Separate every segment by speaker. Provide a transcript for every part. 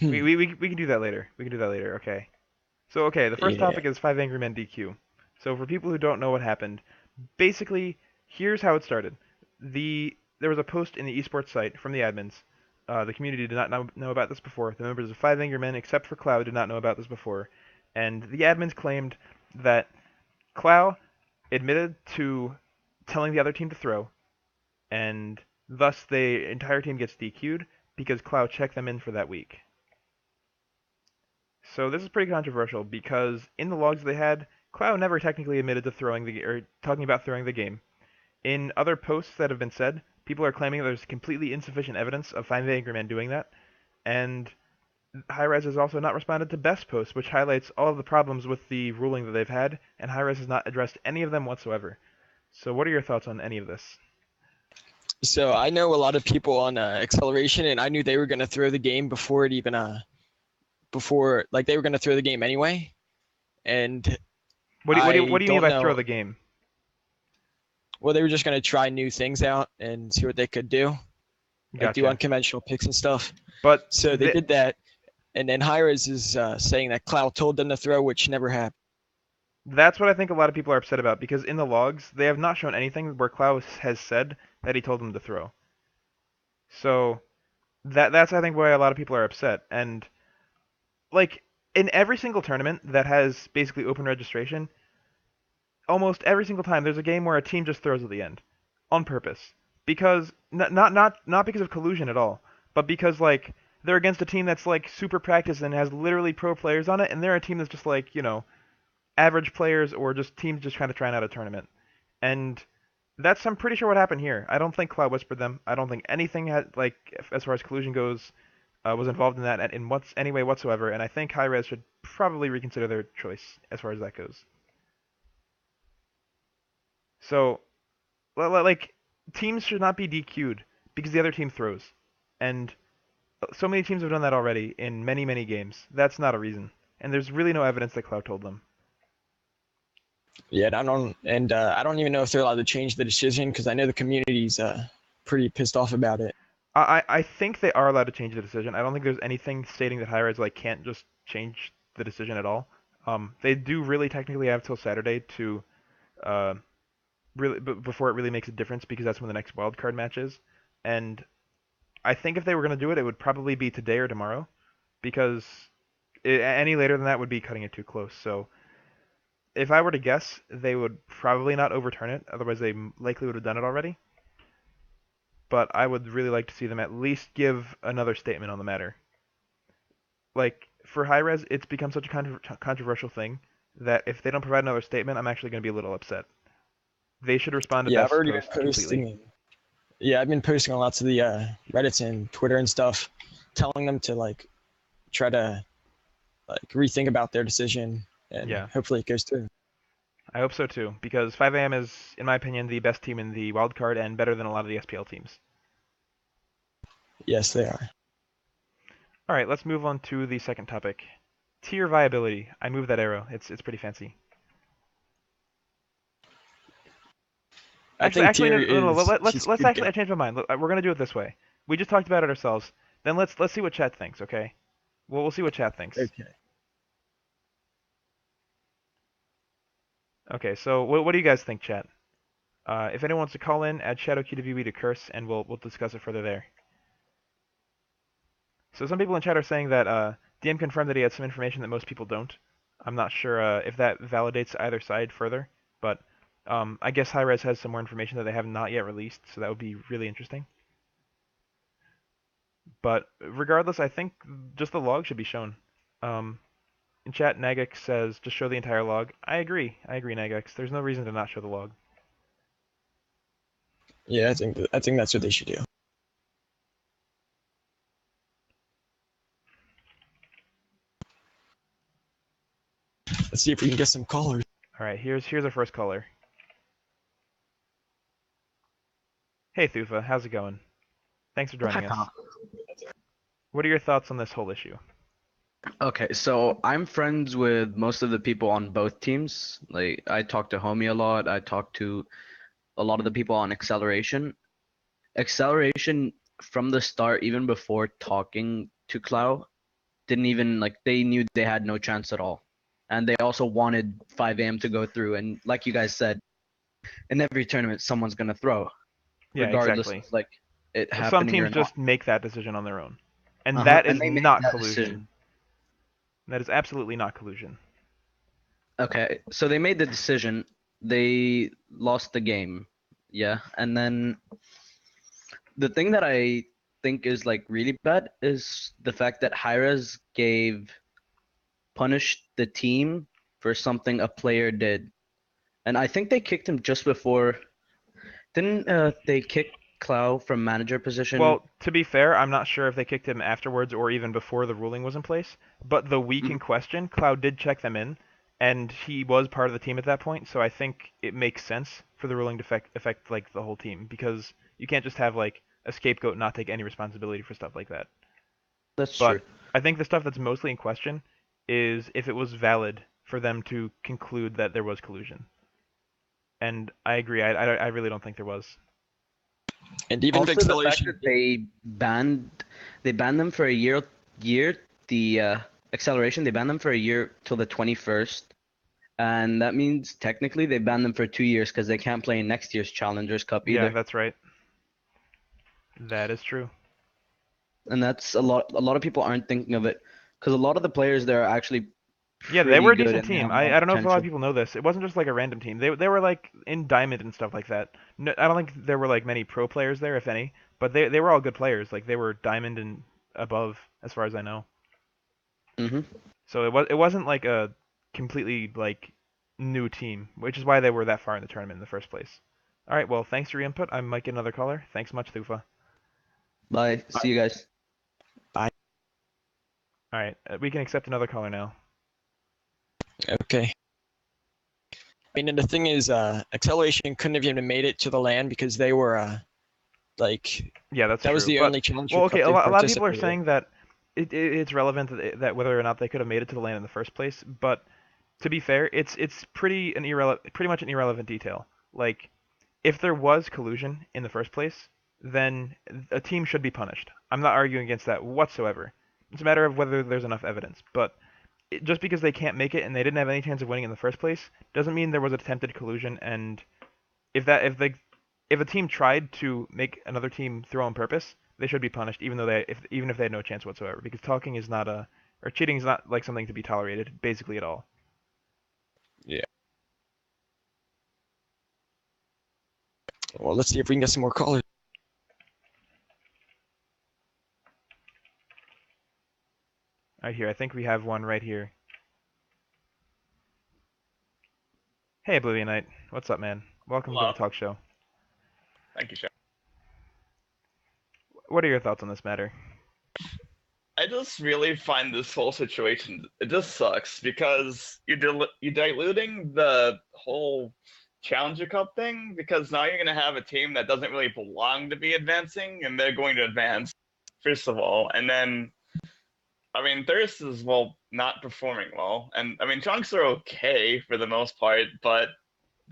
Speaker 1: Hmm.
Speaker 2: We can do that later. We can do that later. Okay. So okay, the first
Speaker 1: Yeah.
Speaker 2: topic is Five Angry Men DQ. So for people who don't know what happened, basically here's how it started. There was a post in the esports site from the admins. The community did not know about this before. The members of Five Angry Men, except for Cloud, did not know about this before, and the admins claimed that Cloud admitted to telling the other team to throw, and thus the entire team gets DQ'd because Cloud checked them in for that week. So this is pretty controversial because in the logs they had, Cloud never technically admitted to throwing the or talking about throwing the game. In other posts that have been said, people are claiming there's completely insufficient evidence of Five Angry Men doing that, and Hi-Rez has also not responded to Best post, which highlights all of the problems with the ruling that they've had, and Hi-Rez has not addressed any of them whatsoever. So what are your thoughts on any of this?
Speaker 1: So I know a lot of people on acceleration, and I knew they were going to throw the game before it even before like they were going to throw the game anyway. And
Speaker 2: What
Speaker 1: I
Speaker 2: do you mean
Speaker 1: don't
Speaker 2: by throw
Speaker 1: know.
Speaker 2: the game?
Speaker 1: Well, they were just going to try new things out and see what they could do, like do
Speaker 2: Gotcha.
Speaker 1: unconventional picks and stuff.
Speaker 2: But
Speaker 1: So they did that, and then Hi-Rez is saying that Cloud told them to throw, which never happened.
Speaker 2: that's what I think a lot of people are upset about because in the logs they have not shown anything where Klaus has said that he told them to throw. So that's I think why a lot of people are upset. And like in every single tournament that has basically open registration, almost every single time there's a game where a team just throws at the end on purpose because not because of collusion at all, but because like they're against a team that's like super practiced and has literally pro players on it, and they're a team that's just like average players or just teams just trying to try out a tournament. And that's I'm pretty sure what happened here. I don't think Cloud whispered them. I don't think anything had like as far as collusion goes was involved in that in what's any way whatsoever. And I think Hi-Rez should probably reconsider their choice as far as that goes. So like teams should not be DQ'd because the other team throws, and so many teams have done that already in many games. That's not a reason, and there's really no evidence that Cloud told them.
Speaker 1: Yeah, I don't even know if they're allowed to change the decision because I know the community's pretty pissed off about it.
Speaker 2: I think they are allowed to change the decision. I don't think there's anything stating that Hi-Rez like can't just change the decision at all. They do really technically have till Saturday to uh really before it really makes a difference because that's when the next wild card match is. And I think if they were gonna do it, it would probably be today or tomorrow because any later than that would be cutting it too close. So if I were to guess, they would probably not overturn it. Otherwise, they likely would have done it already. But I would really like to see them at least give another statement on the matter. Like for Hi-Rez, it's become such a controversial thing that if they don't provide another statement, I'm actually going to be a little upset. They should respond to
Speaker 1: Yeah, I've
Speaker 2: Best's
Speaker 1: already been
Speaker 2: post completely.
Speaker 1: posting. Yeah, I've been posting on lots of the Reddits and Twitter and stuff, telling them to like try to like rethink about their decision, and
Speaker 2: Yeah,
Speaker 1: hopefully it goes through.
Speaker 2: I hope so too, because 5AM is, in my opinion, the best team in the wild card and better than a lot of the SPL teams.
Speaker 1: Yes, they are.
Speaker 2: All right, let's move on to the second topic. Tier viability. I moved that arrow. It's pretty fancy.
Speaker 1: I think
Speaker 2: Actually,
Speaker 1: tier
Speaker 2: no.
Speaker 1: is
Speaker 2: Let's
Speaker 1: too
Speaker 2: actually.
Speaker 1: good.
Speaker 2: I changed my mind. We're gonna do it this way. We just talked about it ourselves. Then let's see what chat thinks. Okay. Well, we'll see what chat thinks.
Speaker 1: Okay.
Speaker 2: Okay. So what do you guys think, chat? If anyone wants to call in, add ShadowQ to curse, and we'll discuss it further there. So some people in chat are saying that DM confirmed that he had some information that most people don't. I'm not sure if that validates either side further, but I guess Hi-Rez has some more information that they have not yet released, so that would be really interesting. But regardless, I think just the log should be shown. Um, in chat, Nagix says just show the entire log. I agree. I agree, Nagix. There's no reason to not show the log.
Speaker 1: Yeah, I think that's what they should do. Let's see if we can get some callers.
Speaker 2: All right, here's our first caller. Hey Thufa, how's it going? Thanks for
Speaker 3: Hi,
Speaker 2: joining us.
Speaker 3: pal.
Speaker 2: What are your thoughts on this whole issue?
Speaker 3: Okay, so I'm friends with most of the people on both teams. Like, I talk to Homie a lot. I talk to a lot of the people on Acceleration. Acceleration, from the start, even before talking to Cloud, didn't even like they knew they had no chance at all. And they also wanted 5 a.m. to go through. And like you guys said, in every tournament, someone's gonna throw,
Speaker 2: Yeah,
Speaker 3: regardless of
Speaker 2: exactly.
Speaker 3: like it
Speaker 2: Some
Speaker 3: happening or
Speaker 2: teams
Speaker 3: not.
Speaker 2: just make that decision on their own. And
Speaker 3: Uh-huh.
Speaker 2: that
Speaker 3: And
Speaker 2: is
Speaker 3: they made
Speaker 2: not
Speaker 3: that
Speaker 2: collusion.
Speaker 3: decision.
Speaker 2: That is absolutely not collusion.
Speaker 3: Okay, so they made the decision. They lost the game. Yeah, and then the thing that I think is like really bad is the fact that Hyres gave punished the team for something a player did. And I think they kicked him just before. Didn't they kick Clow from manager position?
Speaker 2: Well, to be fair, I'm not sure if they kicked him afterwards or even before the ruling was in place, but the week in
Speaker 3: Mhm.
Speaker 2: question, Cloud did check them in, and he was part of the team at that point, so I think it makes sense for the ruling to affect like the whole team, because you can't just have like a scapegoat not take any responsibility for stuff like that.
Speaker 3: That's true.
Speaker 2: But I think the stuff that's mostly in question is if it was valid for them to conclude that there was collusion. And I agree, I really don't think there was.
Speaker 1: And even
Speaker 3: Also, the fact
Speaker 1: acceleration.
Speaker 3: that they banned them for a year, the acceleration, they banned them for a year till the 21st. And that means technically they banned them for 2 years because they can't play in next year's Challengers Cup
Speaker 2: Yeah,
Speaker 3: either.
Speaker 2: that's right. That is true.
Speaker 3: And that's a lot of people aren't thinking of it because a lot of the players there are actually
Speaker 2: Yeah, they
Speaker 3: pretty
Speaker 2: were a
Speaker 3: good
Speaker 2: decent
Speaker 3: and they
Speaker 2: team.
Speaker 3: have a lot
Speaker 2: I
Speaker 3: of
Speaker 2: don't know if a lot of
Speaker 3: potential.
Speaker 2: people know this. It wasn't just like a random team. They were like in Diamond and stuff like that. No, I don't think there were like many pro players there, if any. But they were all good players. Like they were Diamond and above, as far as I know.
Speaker 3: Hmm.
Speaker 2: So it wasn't like a completely like new team, which is why they were that far in the tournament in the first place. All right, well, thanks for your input. I might get another caller. Thanks much, Thufa.
Speaker 3: Bye. See you guys.
Speaker 2: All right, we can accept another caller now.
Speaker 1: Okay. I mean, and the thing is, acceleration couldn't have even made it to the land because they were like
Speaker 2: Yeah, that's
Speaker 1: that was
Speaker 2: true.
Speaker 1: the
Speaker 2: But
Speaker 1: only Challenger
Speaker 2: well, okay,
Speaker 1: Cup they
Speaker 2: a lot of people are
Speaker 1: participated.
Speaker 2: saying that it's relevant that whether or not they could have made it to the land in the first place. But to be fair, it's pretty much an irrelevant detail. Like if there was collusion in the first place, then a team should be punished. I'm not arguing against that whatsoever. It's a matter of whether there's enough evidence. But just because they can't make it and they didn't have any chance of winning in the first place doesn't mean there was attempted collusion. And if a team tried to make another team throw on purpose, they should be punished, even if they had no chance whatsoever. Because talking is not a or cheating is not like something to be tolerated, basically at all.
Speaker 1: Yeah. Well, let's see if we can get some more callers.
Speaker 2: Right here, I think we have one right here. Hey, Oblivion Knight, what's up, man? Welcome to
Speaker 4: Hello.
Speaker 2: the talk show.
Speaker 4: Thank you, Sean.
Speaker 2: What are your thoughts on this matter?
Speaker 4: I just really find this whole situation, it just sucks because you're diluting the whole Challenger Cup thing because now you're going to have a team that doesn't really belong to be advancing and they're going to advance, first of all. And then, I mean, Thirst is, well, not performing well. And, I mean, Chunks are okay for the most part, but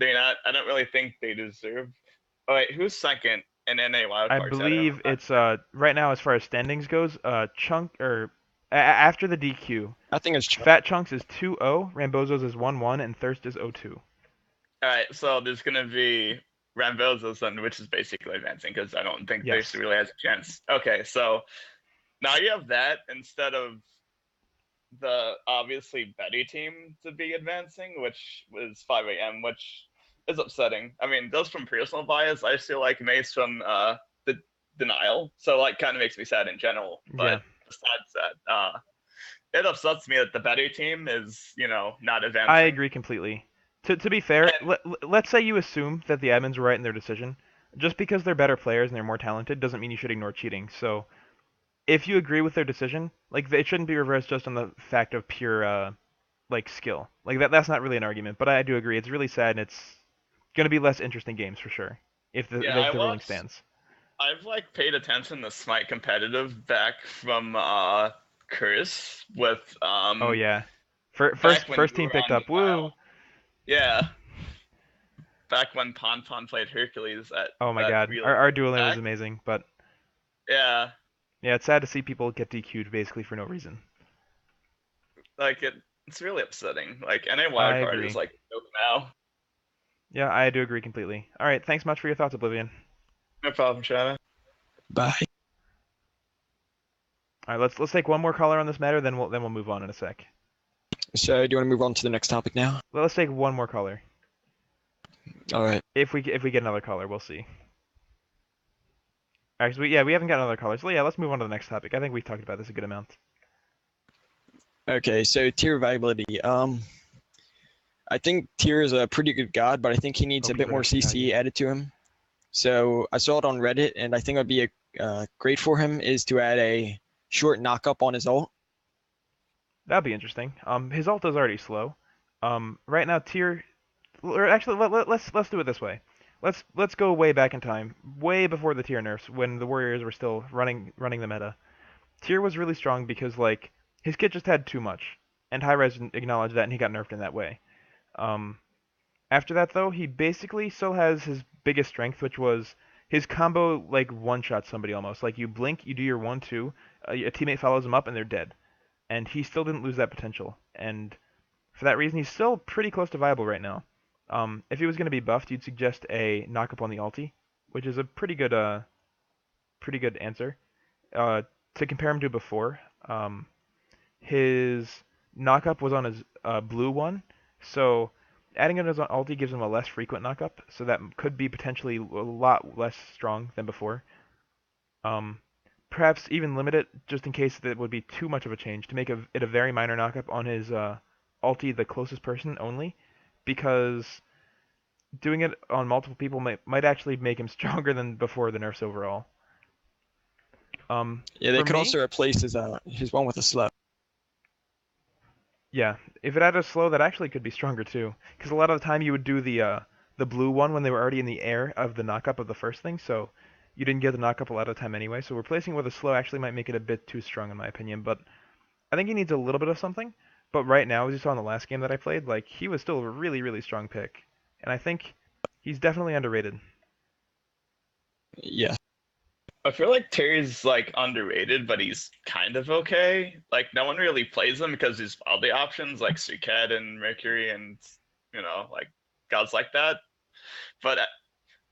Speaker 4: I don't really think they deserve. All right, who's second in NA
Speaker 2: I
Speaker 4: wildcard setter?
Speaker 2: believe it's right now as far as standings goes. Chunk or after the DQ,
Speaker 1: I think it's
Speaker 2: Fat Chunks is 2-0, Rambozo's is 1-1, and Thirst is 0-2.
Speaker 4: All right, so there's gonna be Ramboza's then, which is basically advancing because I don't think
Speaker 2: Yes.
Speaker 4: Thirsty really has a chance. Okay, so now you have that instead of the obviously Betty team to be advancing, which was 5 a.m., which is upsetting. I mean, just from personal bias, I feel like Mace from the denial, so like kind of makes me sad in general. But
Speaker 2: Yeah.
Speaker 4: besides that, it upsets me that the Betty team is not advancing.
Speaker 2: I agree completely. To be fair,
Speaker 4: And
Speaker 2: let's say you assume that the admins were right in their decision. Just because they're better players and they're more talented doesn't mean you should ignore cheating. So if you agree with their decision, like it shouldn't be reversed just on the fact of pure like skill. Like that's not really an argument, but I do agree. It's really sad and it's gonna be less interesting games for sure
Speaker 4: yeah,
Speaker 2: if the ruling stands.
Speaker 4: I've like paid attention to Smite competitive back from Curse with
Speaker 2: Oh yeah,
Speaker 4: back when
Speaker 2: first
Speaker 4: you
Speaker 2: team
Speaker 4: were
Speaker 2: picked
Speaker 4: on
Speaker 2: up. Woo!
Speaker 4: Denial. Yeah, back when Pon Pon played Hercules at
Speaker 2: Oh my
Speaker 4: that
Speaker 2: god,
Speaker 4: real
Speaker 2: our dueling was
Speaker 4: back.
Speaker 2: amazing, but
Speaker 4: Yeah,
Speaker 2: yeah, it's sad to see people get DQ'd basically for no reason.
Speaker 4: Like it's really upsetting. Like any
Speaker 2: I
Speaker 4: wild card
Speaker 2: agree.
Speaker 4: is like joke now.
Speaker 2: Yeah, I do agree completely. All right, thanks much for your thoughts, Oblivion.
Speaker 4: No problem, Shadow.
Speaker 1: Bye.
Speaker 2: All right, let's take one more caller on this matter, then we'll move on in a sec.
Speaker 1: So do you want to move on to the next topic now?
Speaker 2: Well, let's take one more caller.
Speaker 1: All right.
Speaker 2: If we get another caller, we'll see. Actually, yeah, we haven't got another caller. So yeah, let's move on to the next topic. I think we've talked about this a good amount.
Speaker 1: Okay. So tier viability. I think tier is a pretty good god, but I think he needs a
Speaker 2: Hope
Speaker 1: bit
Speaker 2: you
Speaker 1: more
Speaker 2: better
Speaker 1: CC
Speaker 2: Chicago.
Speaker 1: added to him. So I saw it on Reddit, and I think it'd be great for him is to add a short knock-up on his ult.
Speaker 2: That'd be interesting. His ult is already slow. Right now tier, or actually let's do it this way. Let's go way back in time, way before the tier nerfs, when the Warriors were still running the meta. Tier was really strong because like his kit just had too much, and Hi-Rez acknowledged that, and he got nerfed in that way. Um, After that though, he basically still has his biggest strength, which was his combo like one-shot somebody almost. Like you blink, you do your 1-2, a teammate follows him up, and they're dead. And he still didn't lose that potential. And for that reason, he's still pretty close to viable right now. If he was going to be buffed, you'd suggest a knock up on the ulti, which is a pretty good answer. To compare him to before, his knock up was on his blue one, so adding it as an ulti gives him a less frequent knock up, so that could be potentially a lot less strong than before. Um, Perhaps even limit it just in case that would be too much of a change to make it a very minor knock up on his ulti, the closest person only, because doing it on multiple people might actually make him stronger than before the nerfs overall.
Speaker 1: Yeah, they
Speaker 2: For
Speaker 1: could
Speaker 2: me,
Speaker 1: also replace his one with a slow.
Speaker 2: yeah, if it had a slow, that actually could be stronger too, because a lot of the time you would do the blue one when they were already in the air of the knock up of the first thing, so you didn't get the knock up a lot of the time anyway. So replacing it with a slow actually might make it a bit too strong in my opinion, but I think he needs a little bit of something. But right now, as you saw in the last game that I played, like he was still a really, really strong pick, and I think he's definitely underrated.
Speaker 1: Yeah.
Speaker 4: I feel like Terry's like underrated, but he's kind of okay. Like no one really plays him because he's all the options like Suket and Mercury and like gods like that. But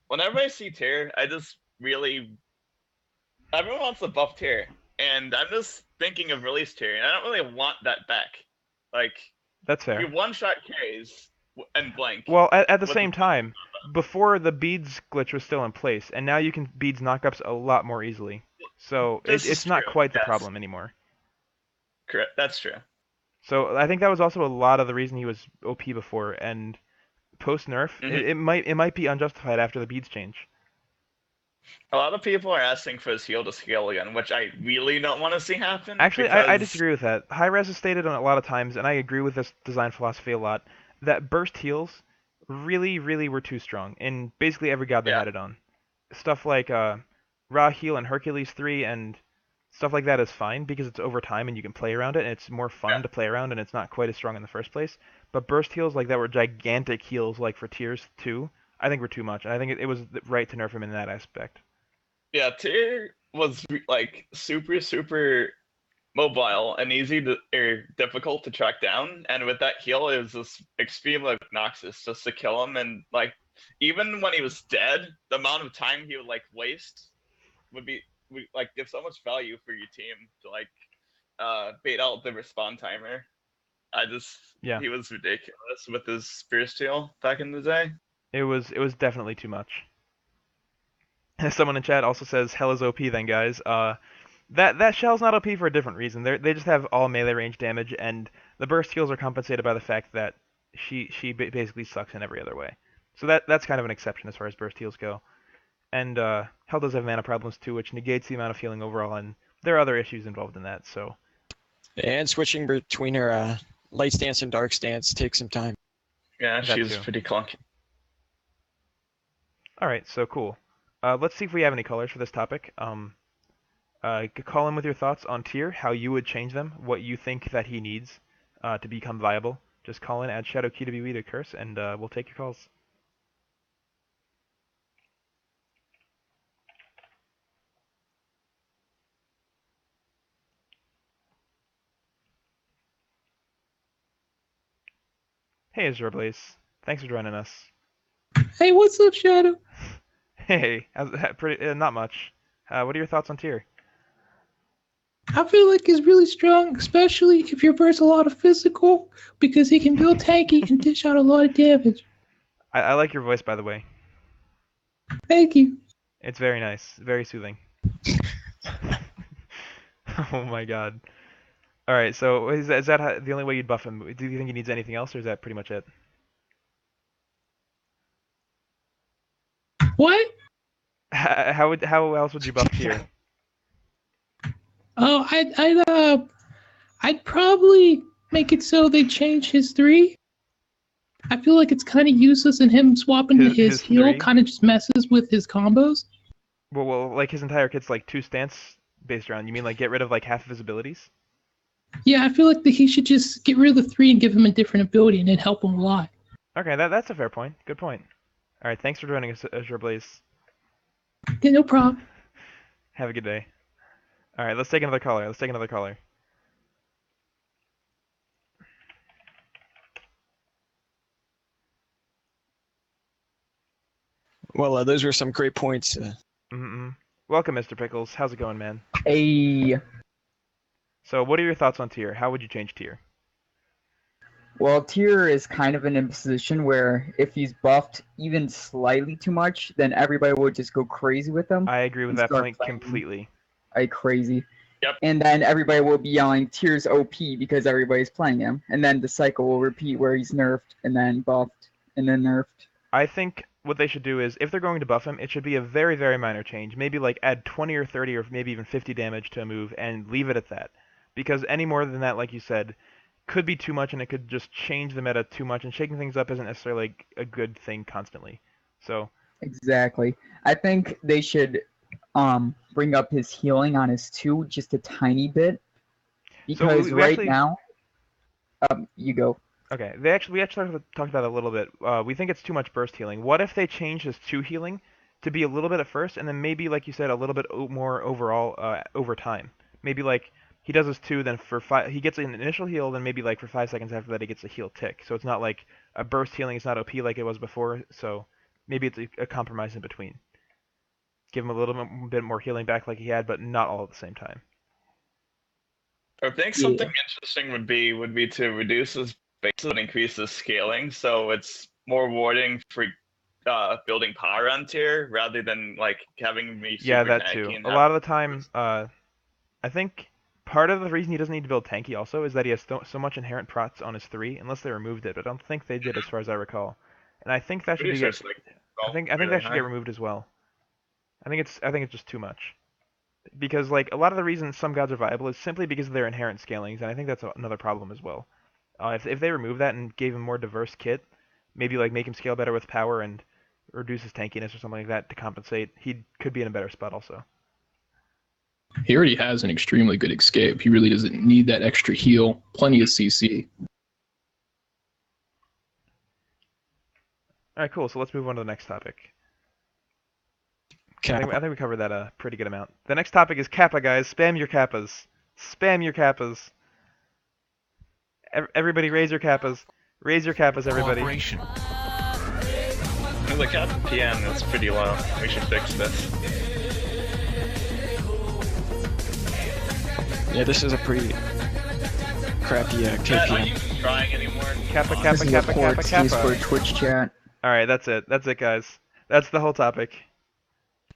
Speaker 4: whenever I see Terry, I just really everyone wants to buff Terry, and I'm just thinking of release Terry, and I don't really want that back. Like
Speaker 2: That's
Speaker 4: you
Speaker 2: fair.
Speaker 4: one shot carries and blank
Speaker 2: Well, at the
Speaker 4: with the
Speaker 2: same time, before the beads glitch was still in place, and now you can beads knockups a lot more easily. So
Speaker 4: this is
Speaker 2: it's not
Speaker 4: true.
Speaker 2: quite the
Speaker 4: Yes,
Speaker 2: problem anymore.
Speaker 4: correct. That's true.
Speaker 2: So I think that was also a lot of the reason he was OP before, and post nerf,
Speaker 4: Hmm.
Speaker 2: it might be unjustified after the beads change.
Speaker 4: A lot of people are asking for his heal to scale again, which I really don't want to see happen
Speaker 2: Actually, I
Speaker 4: because
Speaker 2: disagree with that. Hi-Rez has stated on a lot of times, and I agree with this design philosophy a lot, that burst heals really, really were too strong in basically every god they
Speaker 4: yeah,
Speaker 2: had it on. Stuff like Raw Heal and Hercules 3 and stuff like that is fine because it's over time and you can play around it and it's more
Speaker 4: yeah,
Speaker 2: fun to play around and it's not quite as strong in the first place. But burst heals like that were gigantic heals like for tiers 2, I think were too much. And I think it was right to nerf him in that aspect.
Speaker 4: yeah. Tyr was like super mobile and easy to or difficult to track down, and with that heal, it was just extremely obnoxious just to kill him. And like even when he was dead, the amount of time he would like waste would like give so much value for your team to like bait out the respawn timer. I just
Speaker 2: Yeah,
Speaker 4: he was ridiculous with his spear steal back in the day.
Speaker 2: it was definitely too much. Someone in chat also says hell is OP then guys. That shell's not OP for a different reason. They just have all melee range damage, and the burst heals are compensated by the fact that she basically sucks in every other way. So that's kind of an exception as far as burst heals go. And Hell does have mana problems too, which negates the amount of healing overall, and there are other issues involved in that. So
Speaker 1: And switching between her light stance and dark stance takes some time.
Speaker 4: Yeah,
Speaker 2: that
Speaker 4: she's
Speaker 2: too.
Speaker 4: pretty clunky.
Speaker 2: All right, so cool. Let's see if we have any colors for this topic. Call in with your thoughts on tier, how you would change them, what you think that he needs to become viable. Just call in, add ShadowQ&A to curse, and we'll take your calls. Hey, Azure Blaze. Thanks for joining us.
Speaker 5: Hey, what's up, Shadow?
Speaker 2: Hey, not much. What are your thoughts on tier?
Speaker 5: I feel like he's really strong, especially if you verse a lot of physical, because he can build tanky and dish out a lot of damage.
Speaker 2: I like your voice, by the way.
Speaker 5: Thank you.
Speaker 2: It's very nice, very soothing. Oh my god. All right, so is that the only way you'd buff him? Do you think he needs anything else, or is that pretty much it?
Speaker 5: What?
Speaker 2: How else would you buff tier?
Speaker 5: Oh, I'd probably make it so they change his 3. I feel like it's kind of useless, and him swapping to
Speaker 2: His
Speaker 5: his heal
Speaker 2: 3?
Speaker 5: kind of just messes with his combos.
Speaker 2: Well, like his entire kit's like 2 stance based around. You mean like get rid of like half of his abilities?
Speaker 5: Yeah, I feel like he should just get rid of the 3 and give him a different ability, and it'd help him a lot.
Speaker 2: Okay, that's a fair point. Good point. All right, thanks for joining us, Azure Blaze.
Speaker 5: Yeah, no problem.
Speaker 2: Have a good day. All right, let's take another caller.
Speaker 1: Well, those were some great points.
Speaker 2: Welcome, Mr. Pickles. How's it going, man?
Speaker 6: Hey,
Speaker 2: So, what are your thoughts on tier? How would you change tier?
Speaker 6: well, Tyr is kind of in a position where if he's buffed even slightly too much, then everybody will just go crazy with him.
Speaker 2: I agree with
Speaker 6: and
Speaker 2: that
Speaker 6: start
Speaker 2: point
Speaker 6: playing
Speaker 2: completely.
Speaker 6: Like crazy.
Speaker 4: Yep.
Speaker 6: And then everybody will be yelling Tyr's OP because everybody's playing him. And then the cycle will repeat where he's nerfed and then buffed and then nerfed.
Speaker 2: I think what they should do is, if they're going to buff him, it should be a very, very minor change. Maybe like add 20 or 30 or maybe even 50 damage to a move and leave it at that. Because any more than that, like you said, could be too much and it could just change the meta too much, and shaking things up isn't necessarily like a good thing constantly. So
Speaker 6: Exactly. I think they should bring up his healing on his 2 just a tiny bit. Because
Speaker 2: we
Speaker 6: right
Speaker 2: actually-
Speaker 6: now, you go.
Speaker 2: okay, we actually talked about it a little bit. We think it's too much burst healing. What if they change his 2 healing to be a little bit at first, and then maybe, like you said, a little bit more overall over time? Maybe like he does his 2, then for 5 he gets an initial heal, then maybe like for 5 seconds after that he gets a heal tick. So it's not like a burst healing. It's not OP like it was before. So maybe it's a compromise in between. Give him a little bit more healing back like he had, but not all at the same time.
Speaker 4: I think something interesting would be to reduce his base and increase his scaling, so it's more rewarding for building power on tier rather than like having me.
Speaker 2: Yeah,
Speaker 4: super
Speaker 2: that
Speaker 4: tanky
Speaker 2: too.
Speaker 4: and
Speaker 2: A
Speaker 4: have-
Speaker 2: lot of the time, I think part of the reason he doesn't need to build tanky also is that he has so much inherent prots on his 3, unless they removed it. But I don't think they did, as far as I recall. And I think that should
Speaker 4: Pretty
Speaker 2: be.
Speaker 4: sure it's like
Speaker 2: I think that should get removed as well. I think it's just too much. Because like a lot of the reason some gods are viable is simply because of their inherent scalings, and I think that's another problem as well. If they remove that and gave him more diverse kit, maybe like make him scale better with power and reduce his tankiness or something like that to compensate, he could be in a better spot also.
Speaker 5: He already has an extremely good escape. He really doesn't need that extra heal. Plenty of CC.
Speaker 2: All right, cool. So let's move on to the next topic. I think we covered that a pretty good amount. The next topic is Kappa, guys. Spam your Kappas. Spam your Kappas. Everybody raise your Kappas. Raise your Kappas, everybody.
Speaker 4: the cap PM is pretty low. We should fix this.
Speaker 1: Yeah, this is a pretty crappy
Speaker 4: Matt,
Speaker 1: KPM.
Speaker 4: aren't you even trying anymore?
Speaker 2: Kappa,
Speaker 6: This
Speaker 2: Kappa,
Speaker 6: is a
Speaker 2: Kappa,
Speaker 6: poor
Speaker 2: Kappa,
Speaker 6: excuse for
Speaker 2: Kappa.
Speaker 6: Twitch chat.
Speaker 2: Alright, that's it. That's it, guys. That's the whole topic.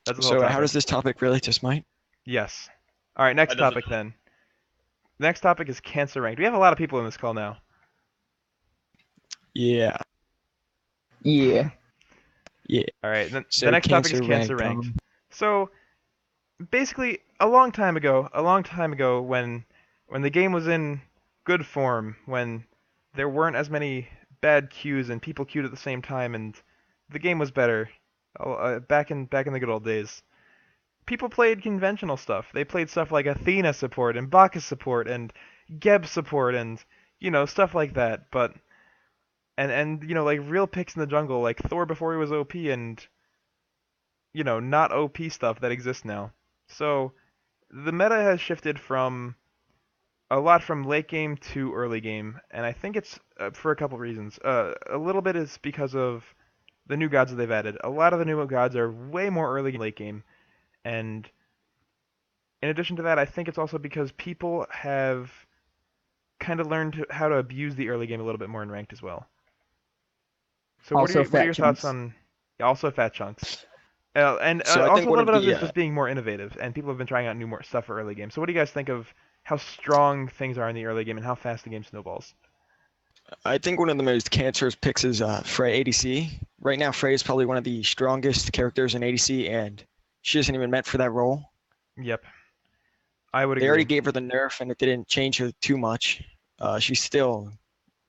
Speaker 2: That's the whole
Speaker 1: So
Speaker 2: topic.
Speaker 1: how does this topic relate to Smite?
Speaker 2: Yes. Alright, next
Speaker 4: That doesn't-
Speaker 2: topic then. Next topic is cancer ranked. We have a lot of people in this call now.
Speaker 1: Yeah.
Speaker 6: Yeah.
Speaker 2: Alright, the
Speaker 1: So
Speaker 2: next topic is
Speaker 1: cancer
Speaker 2: cancer
Speaker 1: ranked,
Speaker 2: ranked. So, basically, a long time ago, when the game was in good form, when there weren't as many bad queues and people queued at the same time, and the game was better, back in the good old days, people played conventional stuff. They played stuff like Athena support and Bacchus support and Geb support and stuff like that. But and like real picks in the jungle, like Thor before he was OP, and not OP stuff that exists now. So the meta has shifted from a lot from late game to early game, and I think it's for a couple reasons. A little bit is because of the new gods that they've added. A lot of the new gods are way more early late game, and in addition to that, I think it's also because people have kind of learned how to abuse the early game a little bit more in ranked as well. So
Speaker 6: Also
Speaker 2: what are
Speaker 6: fat
Speaker 2: your thoughts
Speaker 6: chunks.
Speaker 2: on also fat chunks? And
Speaker 1: So I
Speaker 2: also
Speaker 1: think
Speaker 2: a
Speaker 1: one
Speaker 2: little
Speaker 1: of
Speaker 2: bit of
Speaker 1: the
Speaker 2: this just being more innovative, and people have been trying out new more stuff for early game. So what do you guys think of how strong things are in the early game and how fast the game snowballs?
Speaker 1: I think one of the most cancerous picks is Frey ADC. Right now, Frey is probably one of the strongest characters in ADC, and she isn't even meant for that role.
Speaker 2: Yep, I would
Speaker 1: They already
Speaker 2: agree.
Speaker 1: gave her the nerf, and it didn't change her too much. She still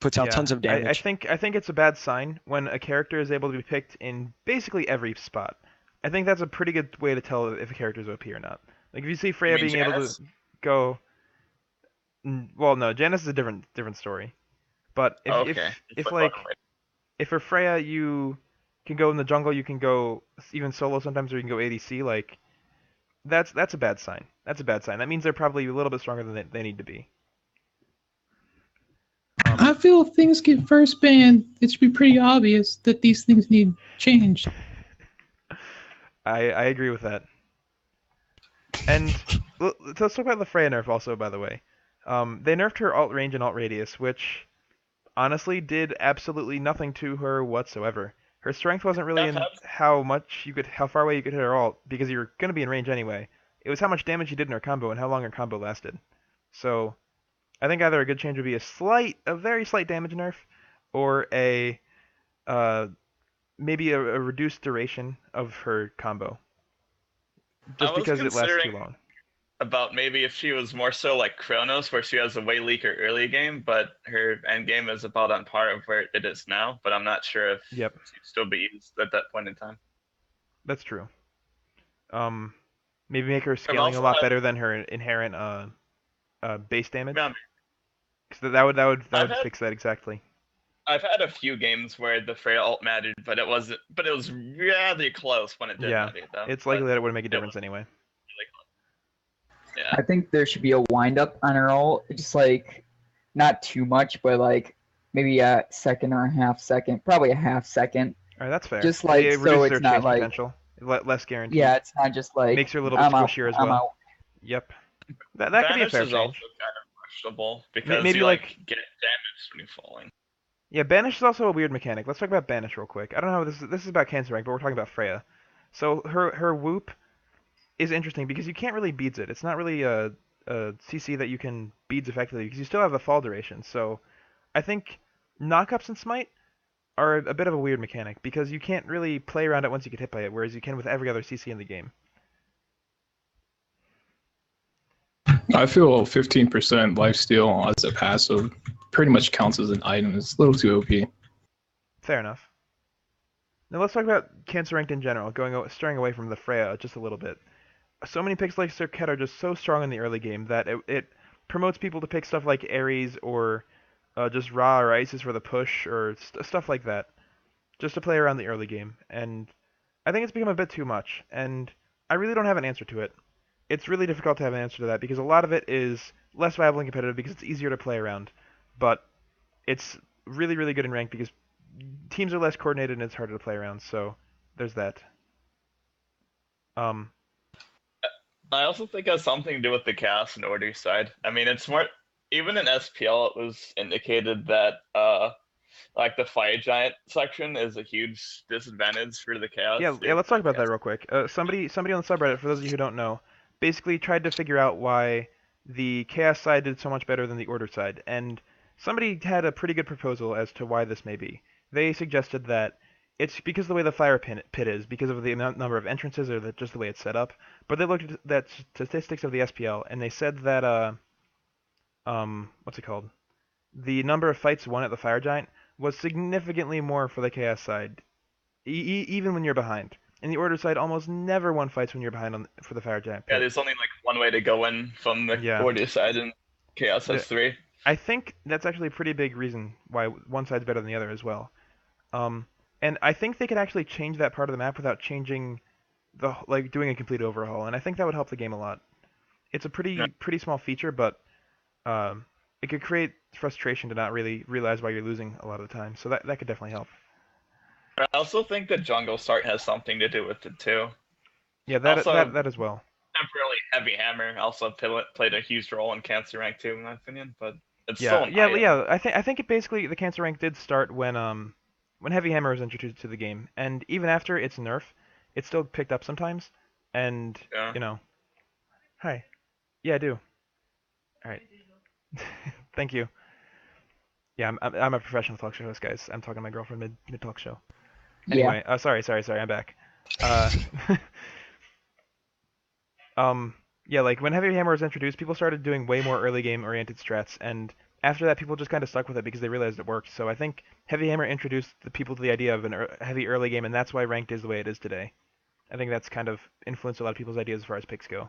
Speaker 1: puts out
Speaker 2: Yeah,
Speaker 1: tons of
Speaker 2: I
Speaker 1: damage.
Speaker 2: think it's a bad sign when a character is able to be picked in basically every spot. I think that's a pretty good way to tell if a character is OP or not. Like if you see
Speaker 4: You
Speaker 2: Freya
Speaker 4: mean
Speaker 2: being able to
Speaker 4: Janus?
Speaker 2: go, well, no, Janus is a different story. But
Speaker 4: Okay.
Speaker 2: if
Speaker 4: Flip on
Speaker 2: like if for Freya you can go in the jungle, you can go even solo sometimes, or you can go ADC. Like that's a bad sign. That's a bad sign. That means they're probably a little bit stronger than they need to be.
Speaker 5: I feel if things get first banned, it should be pretty obvious that these things need changed.
Speaker 2: I agree with that. And let's talk about the Freya nerf also, by the way. They nerfed her alt range and alt radius, which honestly did absolutely nothing to her whatsoever. Her strength wasn't really
Speaker 4: Yeah,
Speaker 2: in how far away you could hit her alt, because you were going to be in range anyway. It was how much damage you did in her combo and how long her combo lasted. So I think either a good change would be a very slight damage nerf, or uh, maybe a reduced duration of her combo,
Speaker 4: I
Speaker 2: just
Speaker 4: was
Speaker 2: because it lasts too
Speaker 4: considering
Speaker 2: long.
Speaker 4: about maybe if she was more so like Chronos, where she has a way weaker early game, but her end game is about on par of where it is now. But I'm not sure if
Speaker 2: Yep,
Speaker 4: she'd still be used at that point in time.
Speaker 2: that's true. Um, Maybe make her
Speaker 4: I've
Speaker 2: scaling a
Speaker 4: also
Speaker 2: lot
Speaker 4: had,
Speaker 2: better than her inherent base
Speaker 4: yeah,
Speaker 2: damage. Because that
Speaker 4: I've
Speaker 2: would
Speaker 4: had
Speaker 2: fix that exactly.
Speaker 4: I've had a few games where the Freya ult mattered, but it was really close when it did
Speaker 2: Yeah,
Speaker 4: matter though.
Speaker 2: it's
Speaker 4: But
Speaker 2: likely that it would make a
Speaker 4: it was
Speaker 2: difference anyway.
Speaker 4: really close. Yeah.
Speaker 6: I think there should be a wind up on her ult, just like not too much, but like maybe a second or a half second, probably a half second.
Speaker 2: All right, that's fair.
Speaker 6: Just like
Speaker 2: It
Speaker 6: so
Speaker 2: reduces her
Speaker 6: it's not
Speaker 2: chase
Speaker 6: like
Speaker 2: potential, less guaranteed.
Speaker 6: yeah, it's not just like
Speaker 2: Makes her a little bit squishier as
Speaker 6: I'm
Speaker 2: well.
Speaker 6: out.
Speaker 2: Yep, that could be a
Speaker 4: Banish
Speaker 2: fair
Speaker 4: is also
Speaker 2: change.
Speaker 4: kind of questionable because
Speaker 2: Maybe
Speaker 4: you
Speaker 2: like
Speaker 4: get damaged when you're falling.
Speaker 2: yeah, banish is also a weird mechanic. Let's talk about banish real quick. I don't know how this is about cancer rank, but we're talking about Freya. So her whoop is interesting because you can't really beads it. It's not really a CC that you can beads effectively because you still have the fall duration. So I think knockups and smite are a bit of a weird mechanic because you can't really play around it once you get hit by it, whereas you can with every other CC in the game.
Speaker 7: I feel 15% lifesteal as a passive pretty much counts as an item. It's a little too OP.
Speaker 2: Fair enough. Now let's talk about cancer ranked in general, straying away from the Freya just a little bit. So many picks like Circuit are just so strong in the early game that it promotes people to pick stuff like Ares or just Ra or Isis for the push or stuff like that, just to play around the early game. And I think it's become a bit too much, and I really don't have an answer to it. It's really difficult to have an answer to that because a lot of it is less viable and competitive because it's easier to play around, but it's really, really good in rank because teams are less coordinated and it's harder to play around. So there's that. Um,
Speaker 4: I also think it has something to do with the chaos and order side. I mean, it's more even in SPL it was indicated that like the fire giant section is a huge disadvantage for the chaos.
Speaker 2: yeah. Let's talk about that real quick. Somebody on the subreddit, for those of you who don't know, basically tried to figure out why the chaos side did so much better than the order side, and somebody had a pretty good proposal as to why this may be. They suggested that it's because of the way the fire pit is, because of the number of entrances, or just the way it's set up. But they looked at the statistics of the SPL, and they said that what's it called? The number of fights won at the fire giant was significantly more for the chaos side, even when you're behind. And the order side almost never won fights when you're behind for the fire giant
Speaker 4: Yeah,
Speaker 2: pit.
Speaker 4: there's only like one way to go in from the
Speaker 2: Yeah.
Speaker 4: order side, and chaos has three.
Speaker 2: I think that's actually a pretty big reason why one side's better than the other as well. And I think they could actually change that part of the map without changing doing a complete overhaul, and I think that would help the game a lot. It's a pretty small feature, but it could create frustration to not really realize why you're losing a lot of the time. So that could definitely help.
Speaker 4: I also think the jungle start has something to do with it too.
Speaker 2: Yeah,
Speaker 4: Also,
Speaker 2: that as well.
Speaker 4: Temporarily Heavy Hammer also played a huge role in Cancer Rank 2, in my opinion, but it's
Speaker 2: Yeah,
Speaker 4: still an item.
Speaker 2: yeah. I think it basically the Cancer Rank did start when Heavy Hammer was introduced to the game, and even after its nerf, it still picked up sometimes. And
Speaker 4: Yeah.
Speaker 2: you know, hi, yeah, I do. All right, thank you. Yeah, I'm a professional talk show host, guys. I'm talking to my girlfriend mid talk show. Anyway, sorry, I'm back. Uh, yeah, like when Heavy Hammer was introduced, people started doing way more early game oriented strats, and after that, people just kind of stuck with it because they realized it worked. So I think Heavy Hammer introduced the people to the idea of a heavy early game, and that's why ranked is the way it is today. I think that's kind of influenced a lot of people's ideas as far as picks go.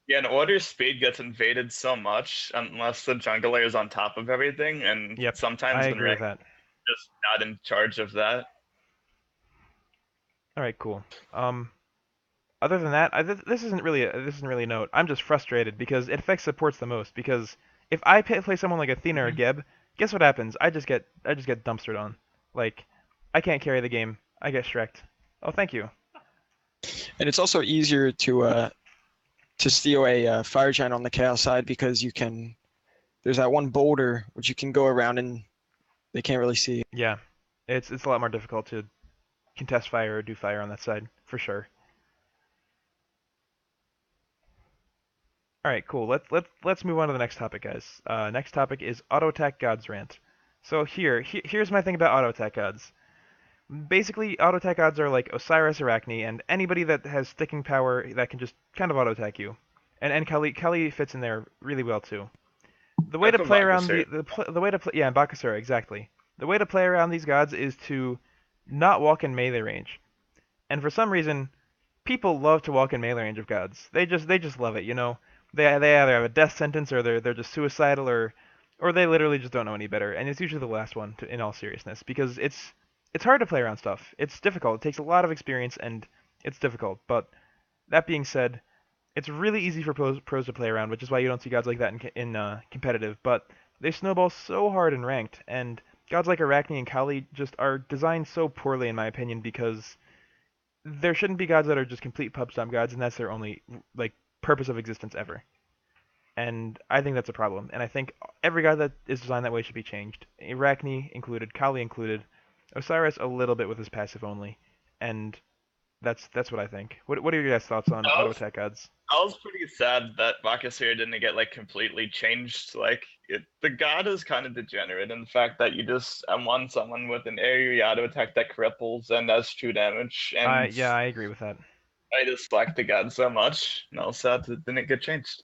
Speaker 4: Yeah, and order speed gets invaded so much unless the jungler is on top of everything, and
Speaker 2: Yep,
Speaker 4: sometimes
Speaker 2: I
Speaker 4: when
Speaker 2: agree with
Speaker 4: ranked
Speaker 2: that.
Speaker 4: just not in charge of that.
Speaker 2: All right, cool. Other than that, this isn't really a note. I'm just frustrated because it affects supports the most. Because if I play someone like Athena or Geb, guess what happens? I just get dumpstered on. Like, I can't carry the game. I get shreked. Oh, thank you.
Speaker 1: And it's also easier to steal a fire giant on the chaos side because there's that one boulder which you can go around and they can't really see.
Speaker 2: Yeah, it's a lot more difficult to contest fire or do fire on that side for sure. All right, cool. Let's move on to the next topic, guys. Next topic is auto attack gods rant. So here's my thing about auto attack gods. Basically, auto attack gods are like Osiris, Arachne, and anybody that has sticking power that can just kind of auto attack you. And Kali fits in there really well too. The way to play around the way to play and Bakasura exactly. The way to play around these gods is to not walk in melee range. And for some reason, people love to walk in melee range of gods. They just love it, you know. They either have a death sentence or they're just suicidal or they literally just don't know any better. And it's usually the last one in all seriousness because it's hard to play around stuff. It's difficult. It takes a lot of experience and it's difficult. But that being said, it's really easy for pros to play around, which is why you don't see gods like that in competitive. But they snowball so hard in ranked, and gods like Arachne and Kali just are designed so poorly, in my opinion, because there shouldn't be gods that are just complete pub stomp gods, and that's their only like purpose of existence ever. And I think that's a problem. And I think every god that is designed that way should be changed. Arachne included, Kali included, Osiris a little bit with his passive only, and that's what I think. What are your guys' thoughts on auto attack gods?
Speaker 4: I was pretty sad that Bakasura didn't get like completely changed. Like the god is kind of degenerate in the fact that you just M1 someone with an area auto attack that cripples and does true damage. And
Speaker 2: Yeah, I agree with that.
Speaker 4: I dislike the god so much, and I was sad that it didn't get changed.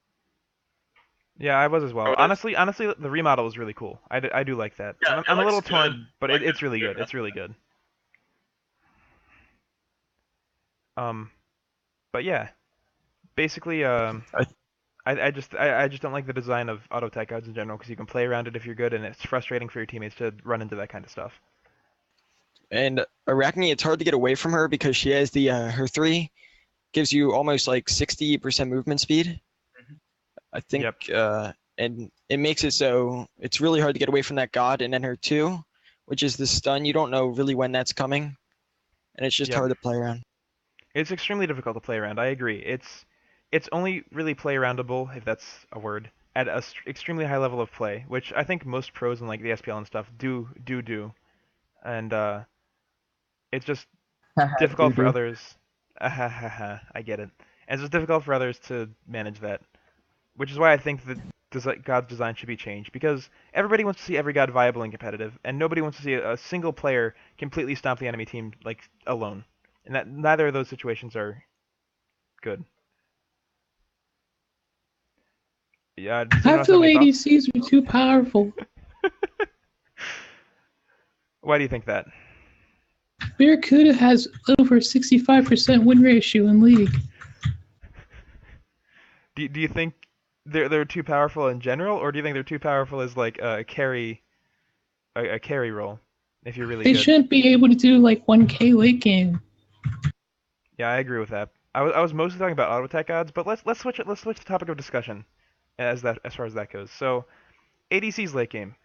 Speaker 2: Yeah, I was as well. Honestly, the remodel was really cool. I do like that.
Speaker 4: Yeah,
Speaker 2: I'm a little torn, but
Speaker 4: like,
Speaker 2: it's really good. It's really good. But yeah, basically, I just don't like the design of auto attack gods in general because you can play around it if you're good, and it's frustrating for your teammates to run into that kind of stuff.
Speaker 1: And Arachne, it's hard to get away from her because she has the her 3 gives you almost like 60% movement speed. I think, and it makes it so it's really hard to get away from that god. And then her 2, which is the stun, you don't know really when that's coming, and it's just hard to play around.
Speaker 2: It's extremely difficult to play around. I agree. It's only really play aroundable, if that's a word, at a extremely high level of play, which I think most pros in like the SPL and stuff do, and it's just difficult for others. I get it. And it's just difficult for others to manage that, which is why I think that God's design should be changed, because everybody wants to see every God viable and competitive, and nobody wants to see a single player completely stomp the enemy team like alone, and that neither of those situations are good. Yeah,
Speaker 5: I feel ADCs are too powerful.
Speaker 2: Why do you think that?
Speaker 5: Barracuda has over 65% win ratio in League.
Speaker 2: Do you think they're too powerful in general, or do you think they're too powerful as like a carry role? If you're really
Speaker 5: They
Speaker 2: good.
Speaker 5: shouldn't be able to do like 1K late game.
Speaker 2: Yeah, I agree with that. I was mostly talking about auto attack gods, but let's switch the topic of discussion. as far as that goes. So ADC's late game.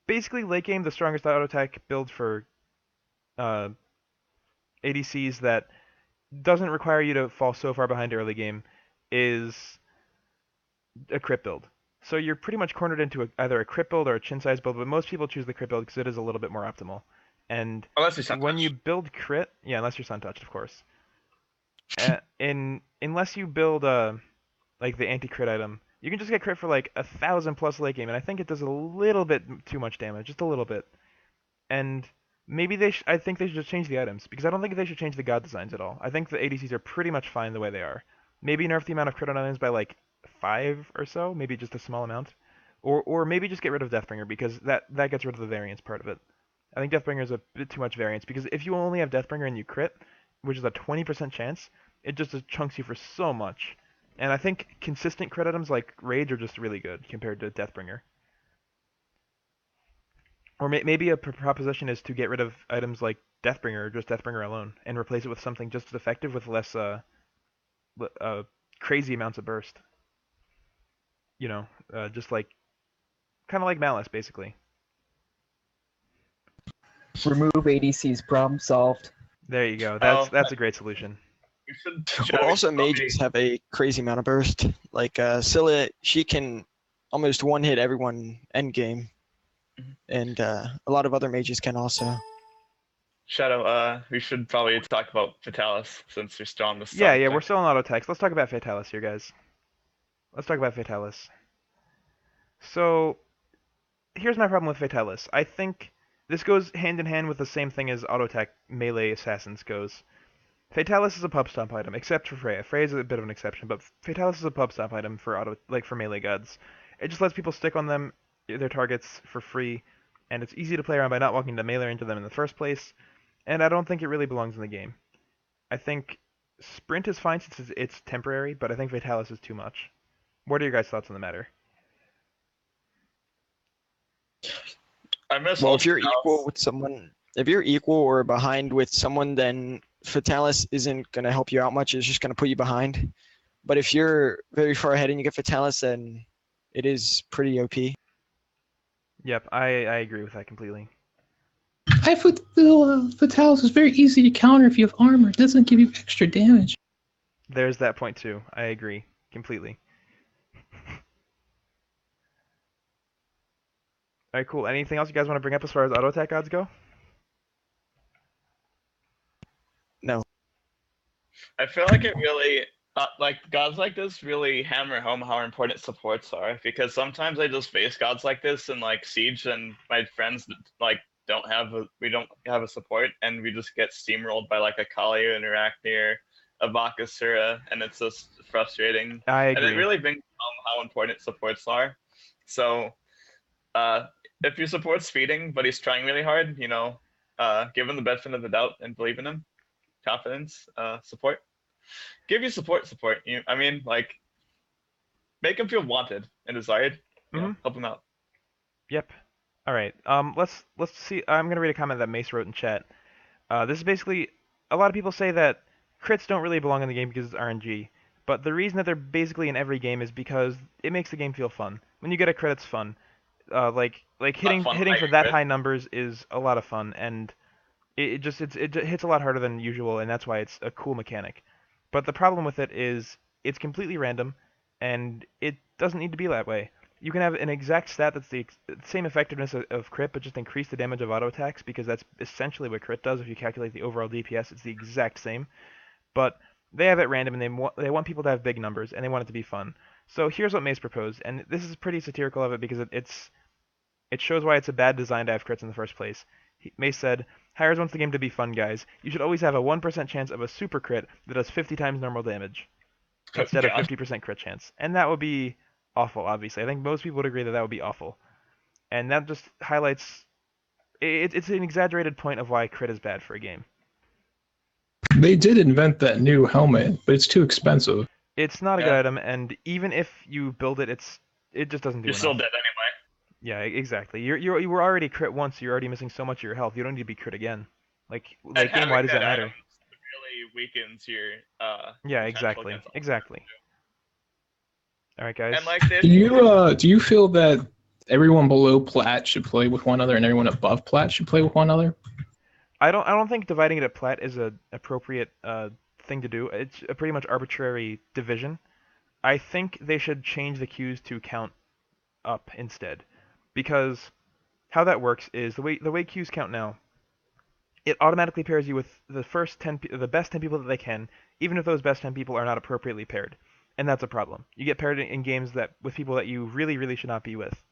Speaker 2: Basically, late game, the strongest auto attack build for uh, ADCs that doesn't require you to fall so far behind early game is a crit build. So you're pretty much cornered into either a crit build or a chin size build, but most people choose the crit build because it is a little bit more optimal. And when you build crit, yeah, unless you're sun touched, of course. Unless you build like the anti crit item, you can just get crit for like 1,000+ late game, and I think it does a little bit too much damage, just a little bit. And maybe I think they should just change the items because I don't think they should change the god designs at all. I think the ADCs are pretty much fine the way they are. Maybe nerf the amount of crit on items by like 5 or so, maybe just a small amount, or maybe just get rid of Deathbringer because that gets rid of the variance part of it. I think Deathbringer is a bit too much variance because if you only have Deathbringer and you crit, which is a 20% chance, it just chunks you for so much. And I think consistent crit items like Rage are just really good compared to Deathbringer. Or maybe a proposition is to get rid of items like Deathbringer or just Deathbringer alone and replace it with something just as effective with less crazy amounts of burst. You know, just like kind of like Malice, basically.
Speaker 6: Remove ADC's, problem solved.
Speaker 2: There you go. That's a great solution.
Speaker 1: Well, also mages have a crazy amount of burst. Like Scylla, she can almost one hit everyone end game, and a lot of other mages can also.
Speaker 4: Shadow, we should probably talk about Fatalis since we're still on this.
Speaker 2: Yeah, we're still on auto text. Let's talk about Fatalis here, guys. Let's talk about Fatalis. So, here's my problem with Fatalis. I think this goes hand in hand with the same thing as auto tech melee assassins goes. Fatalis is a pub stomp item, except for Freya. Freya's a bit of an exception, but Fatalis is a pub stomp item for for melee gods. It just lets people stick on them, their targets, for free, and it's easy to play around by not walking the melee into them in the first place. And I don't think it really belongs in the game. I think Sprint is fine since it's temporary, but I think Fatalis is too much. What are your guys' thoughts on the matter?
Speaker 1: Well, if you're equal with someone, if you're equal or behind with someone, then Fatalis isn't going to help you out much. It's just going to put you behind. But if you're very far ahead and you get Fatalis, then it is pretty OP.
Speaker 2: Yep, I agree with that completely.
Speaker 5: I feel Fatalis is very easy to counter if you have armor. It doesn't give you extra damage.
Speaker 2: There's that point too. I agree completely. Alright, cool. Anything else you guys want to bring up as far as auto attack odds go?
Speaker 1: No.
Speaker 4: I feel like it really, like gods like this really hammer home how important supports are, because sometimes I just face gods like this in like Siege and my friends like we don't have a support and we just get steamrolled by like a Kali or an Arachne, a Bakasura, and it's just frustrating.
Speaker 2: I agree.
Speaker 4: And it really brings home how important supports are. So, if your support's speeding, but he's trying really hard, you know, give him the benefit of the doubt and believe in him. Confidence, support. Give you support. I mean, like, make him feel wanted and desired. You know, help him out.
Speaker 2: Yep. All right. Let's see. I'm gonna read a comment that Mace wrote in chat. This is basically a lot of people say that crits don't really belong in the game because it's RNG. But the reason that they're basically in every game is because it makes the game feel fun. When you get a crit, it's fun. Like hitting for that high numbers is a lot of fun, and it hits a lot harder than usual, and that's why it's a cool mechanic. But the problem with it is it's completely random, and it doesn't need to be that way. You can have an exact stat that's the same effectiveness of crit, but just increase the damage of auto attacks, because that's essentially what crit does. If you calculate the overall DPS, it's the exact same. But they have it random, and they want people to have big numbers, and they want it to be fun. So here's what Mace proposed, and this is pretty satirical of it because it shows why it's a bad design to have crits in the first place. Mace said, "Hires wants the game to be fun, guys. You should always have a 1% chance of a super crit that does 50 times normal damage instead of 50% crit chance." And that would be awful, obviously. I think most people would agree that would be awful. And that just highlights... It's an exaggerated point of why crit is bad for a game.
Speaker 7: They did invent that new helmet, but it's too expensive.
Speaker 2: It's not a good item, and even if you build it, it just doesn't do enough.
Speaker 4: You're still dead anyway.
Speaker 2: Yeah, exactly. You were already crit once, so you're already missing so much of your health. You don't need to be crit again. Like game, why does that matter?
Speaker 4: It really weakens your
Speaker 2: yeah, exactly. All right, guys.
Speaker 4: And like this,
Speaker 7: Do you feel that everyone below plat should play with one another and everyone above plat should play with one another?
Speaker 2: I don't think dividing it at plat is a appropriate thing to do. It's a pretty much arbitrary division. I think they should change the queues to count up instead, because how that works is the way queues count now. It automatically pairs you with the best 10 people that they can, even if those best 10 people are not appropriately paired, and that's a problem. You get paired in games with people that you really should not be with.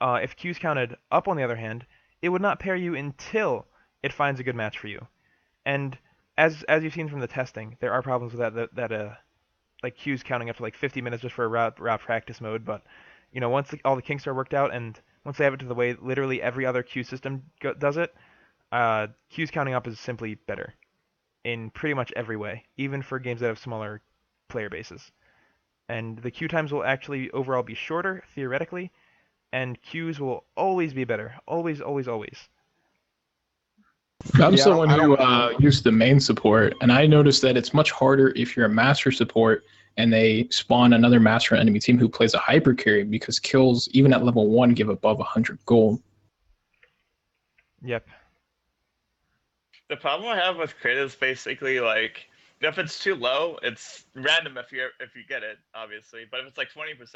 Speaker 2: If queues counted up, on the other hand, it would not pair you until it finds a good match for you. And as you've seen from the testing, there are problems with that like queues counting up to like 50 minutes just for a route practice mode. But once all the kinks are worked out, and once they have it to the way literally every other queue system does it, queues counting up is simply better in pretty much every way, even for games that have smaller player bases. And the queue times will actually overall be shorter, theoretically, and queues will always be better. Always, always, always.
Speaker 7: I'm someone who used the main support, and I noticed that it's much harder if you're a master support and they spawn another master enemy team who plays a hyper carry, because kills, even at level 1, give above 100 gold.
Speaker 2: Yep.
Speaker 4: the problem I have with crit is basically like if it's too low, it's random if you get it, obviously. But if it's like 20%,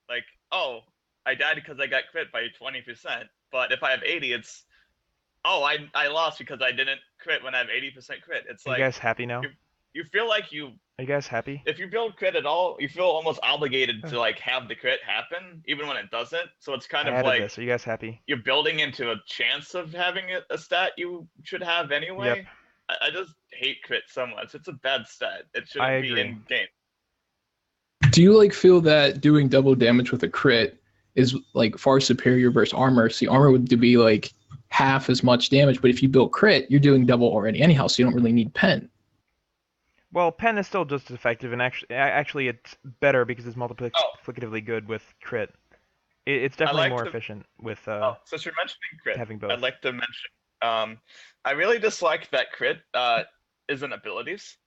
Speaker 4: like, oh, I died because I got crit by 20%. But if I have 80, it's I lost because I didn't crit when I have 80% crit. It's
Speaker 2: Are
Speaker 4: like
Speaker 2: you guys happy now?
Speaker 4: you feel like
Speaker 2: Are you guys happy?
Speaker 4: if you build crit at all, you feel almost obligated to like have the crit happen, even when it doesn't. So it's kind of like
Speaker 2: this. Are you guys happy?
Speaker 4: you're building into a chance of having a stat you should have anyway.
Speaker 2: Yep.
Speaker 4: I just hate crit so much. It's a bad stat. It shouldn't
Speaker 2: I
Speaker 4: be
Speaker 2: agree.
Speaker 4: in game.
Speaker 7: Do you feel that doing double damage with a crit is far superior versus armor? See, armor would be half as much damage, but if you build crit, you're doing double already anyhow, so you don't really need pen.
Speaker 2: Well, pen is still just as effective, and actually it's better because it's multiplicatively good with crit. It's definitely more efficient with
Speaker 4: since you're mentioning crit,
Speaker 2: having both.
Speaker 4: I'd like to mention I really dislike that crit isn't abilities.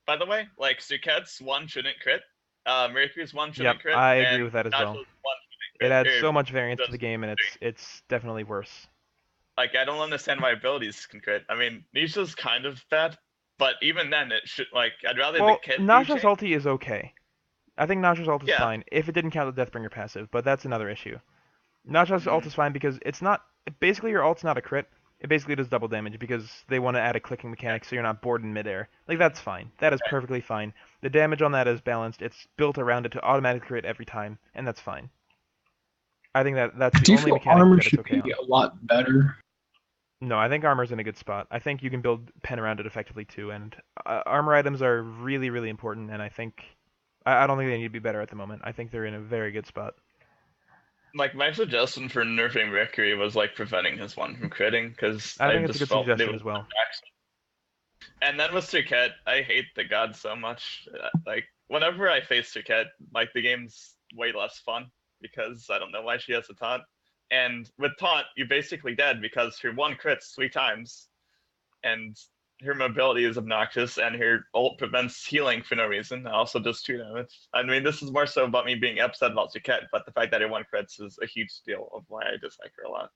Speaker 4: By the way, like Suiket's 1 shouldn't crit. Mercury's 1 shouldn't crit.
Speaker 2: I agree with that as well. It adds so much variance to the
Speaker 4: just
Speaker 2: game, and it's definitely worse.
Speaker 4: Like, I don't understand why abilities can crit. I mean, Nisha's kind of bad, but even then, it should, I'd rather the kit
Speaker 2: Nasha's ulti is okay. I think Nasha's ult is
Speaker 4: Yeah.
Speaker 2: fine, if it didn't count the Deathbringer passive, but that's another issue. Nasha's ult is fine because it's not... Basically, your ult's not a crit. It basically does double damage because they want to add a clicking mechanic so you're not bored in midair. That's fine. That is perfectly fine. The damage on that is balanced. It's built around it to automatically crit every time, and that's fine. I think that's the only mechanic
Speaker 7: armor
Speaker 2: that it's
Speaker 7: should
Speaker 2: okay
Speaker 7: be
Speaker 2: on.
Speaker 7: a lot better?
Speaker 2: No, I think armor's in a good spot. I think you can build pen around it effectively too, and armor items are really, really important, and I don't think they need to be better at the moment. I think they're in a very good spot.
Speaker 4: My suggestion for nerfing Mercury was preventing his 1 from critting, because
Speaker 2: I think
Speaker 4: just
Speaker 2: it's a good
Speaker 4: felt
Speaker 2: suggestion as well.
Speaker 4: And then with Suiket, I hate the god so much. Whenever I face Suiket, the game's way less fun because I don't know why she has a taunt. And with taunt, you're basically dead because her 1 crits 3 times, and her mobility is obnoxious, and her ult prevents healing for no reason. Also does 2 damage. I mean, this is more so about me being upset about Suiket, but the fact that her 1 crits is a huge deal of why I dislike her a lot.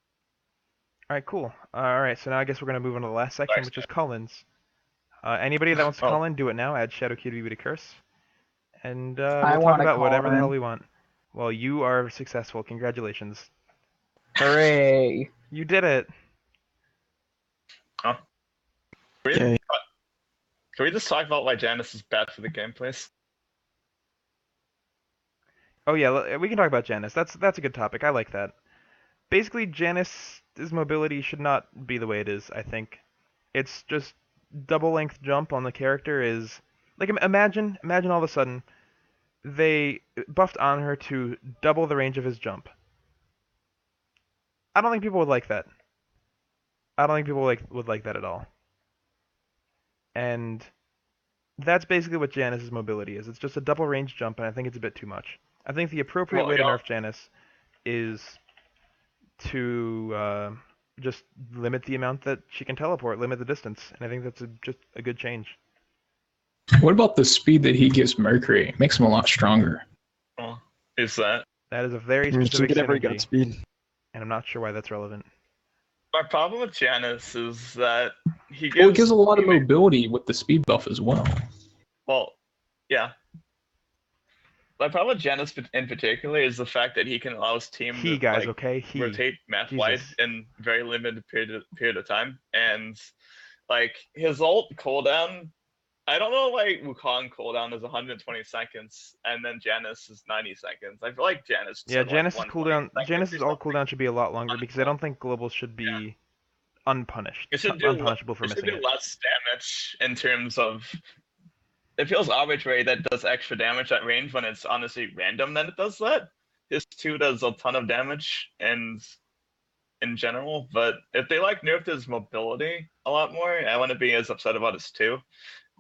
Speaker 2: Alright, cool. Alright, so now I guess we're going to move on to the last section, which is call-ins. Anybody that wants to call in, do it now. Add ShadowQ&A to curse. And we'll talk about whatever the hell we want. Well, you are successful. Congratulations.
Speaker 6: Hooray!
Speaker 2: You did it.
Speaker 4: Oh. Can we just talk about why Janus is bad for the game, please?
Speaker 2: Oh yeah, we can talk about Janus. That's a good topic. I like that. Basically, Janus's mobility should not be the way it is, I think. It's just double length jump on the character is... imagine all of a sudden they buffed Anhur to double the range of his jump. I don't think people would like that. I don't think people would like that at all. And that's basically what Janus's mobility is. It's just a double range jump, and I think it's a bit too much. I think the appropriate way to nerf Janus is to just limit the amount that she can teleport, limit the distance, and I think that's just a good change.
Speaker 7: What about the speed that he gives Mercury? It makes him a lot stronger.
Speaker 4: Oh, is that?
Speaker 2: That is a very
Speaker 1: You
Speaker 2: specific
Speaker 1: get every
Speaker 2: synergy,
Speaker 1: gut speed.
Speaker 2: and I'm not sure why that's relevant.
Speaker 4: My problem with Janus is that he
Speaker 7: Well, it
Speaker 4: gives.
Speaker 7: gives a lot of mobility with the speed buff as well.
Speaker 4: Well, yeah. My problem with Janus in particular is the fact that he can allow his team to
Speaker 2: Guys,
Speaker 4: like,
Speaker 2: okay? He.
Speaker 4: rotate map-wide
Speaker 2: Jesus.
Speaker 4: in very limited period of time. And like his ult cooldown, I don't know why Wukong cooldown is 120 seconds and then Janus is 90 seconds. I feel like Janus is
Speaker 2: Yeah,
Speaker 4: at, like,
Speaker 2: Janus's
Speaker 4: 120
Speaker 2: cooldown.
Speaker 4: seconds
Speaker 2: Janus's
Speaker 4: or
Speaker 2: ult cooldown should be a lot longer because I don't think globals should be unpunished.
Speaker 4: It should do
Speaker 2: Unpunishable for
Speaker 4: it should
Speaker 2: missing
Speaker 4: do
Speaker 2: it.
Speaker 4: less damage in terms of. It feels arbitrary that does extra damage at range when it's honestly random that it does that. His 2 does a ton of damage and in general, but if they like nerfed his mobility a lot more, I wouldn't be as upset about his 2.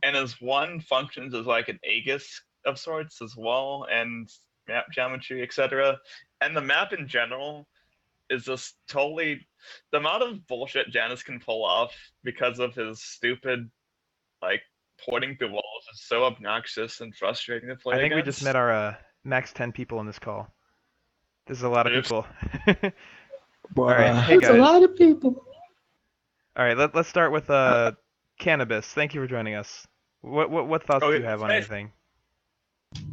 Speaker 4: And his 1 functions as like an Aegis of sorts as well, and map geometry, etc. And the map in general is just totally the amount of bullshit Janus can pull off because of his stupid like porting through walls is so obnoxious and frustrating to play
Speaker 2: I think we
Speaker 4: against.
Speaker 2: just met our max 10 people on this call. This is a lot of
Speaker 4: Oops.
Speaker 2: people.
Speaker 1: Well,
Speaker 2: All right, hey
Speaker 5: That's a
Speaker 2: guys.
Speaker 5: lot of people.
Speaker 2: All right, let's start with Cannabis. Thank you for joining us. What thoughts do you have on anything?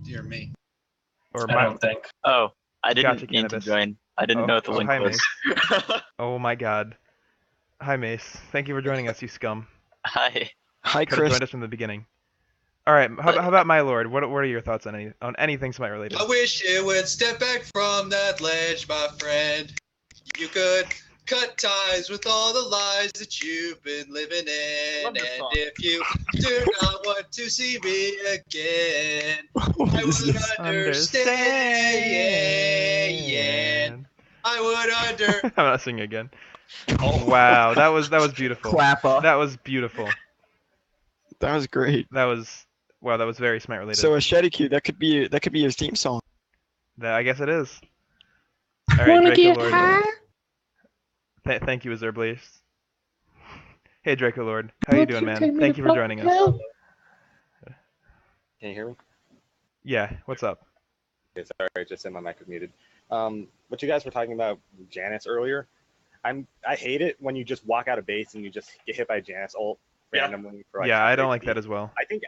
Speaker 8: Dear me.
Speaker 2: Or
Speaker 9: I don't think. Oh, I didn't
Speaker 2: Gotcha,
Speaker 9: mean
Speaker 2: Cannabis.
Speaker 9: to join. I didn't know what the link
Speaker 2: hi,
Speaker 9: was.
Speaker 2: Mace. Oh my god. Hi, Mace. Thank you for joining us, you scum.
Speaker 9: Hi.
Speaker 1: Hi,
Speaker 2: Could have
Speaker 1: Chris.
Speaker 2: joined us from the beginning. All right, how about my lord? What are your thoughts on anything Smite related?
Speaker 8: I wish you would step back from that ledge, my friend. You could cut ties with all the lies that you've been living in.
Speaker 4: Love
Speaker 8: And
Speaker 4: this song.
Speaker 8: if you do not want to see me again, I would understand. I would
Speaker 2: I'm not singing again.
Speaker 4: Oh.
Speaker 2: Wow, that was beautiful.
Speaker 6: Clapper.
Speaker 2: That was beautiful.
Speaker 1: That was great.
Speaker 2: That was very Smite related.
Speaker 1: So a ShadowQ, that could be your theme song.
Speaker 2: I guess it is. All right,
Speaker 5: Wanna
Speaker 2: Draco
Speaker 5: get
Speaker 2: Lord.
Speaker 5: high?
Speaker 2: Thank you, Azurblaze. Hey, Draco Lord. How you
Speaker 5: Won't
Speaker 2: doing,
Speaker 5: you
Speaker 2: man?
Speaker 5: take me
Speaker 2: Thank
Speaker 5: to
Speaker 2: you for joining us.
Speaker 5: hell?
Speaker 10: Can you hear me?
Speaker 2: Yeah, what's up?
Speaker 10: Okay, sorry, just said my mic was muted. What you guys were talking about Janus earlier, I hate it when you just walk out of base and you just get hit by Janus ult randomly. For, like,
Speaker 2: Yeah, I don't
Speaker 10: HP.
Speaker 2: like that as well.
Speaker 10: I think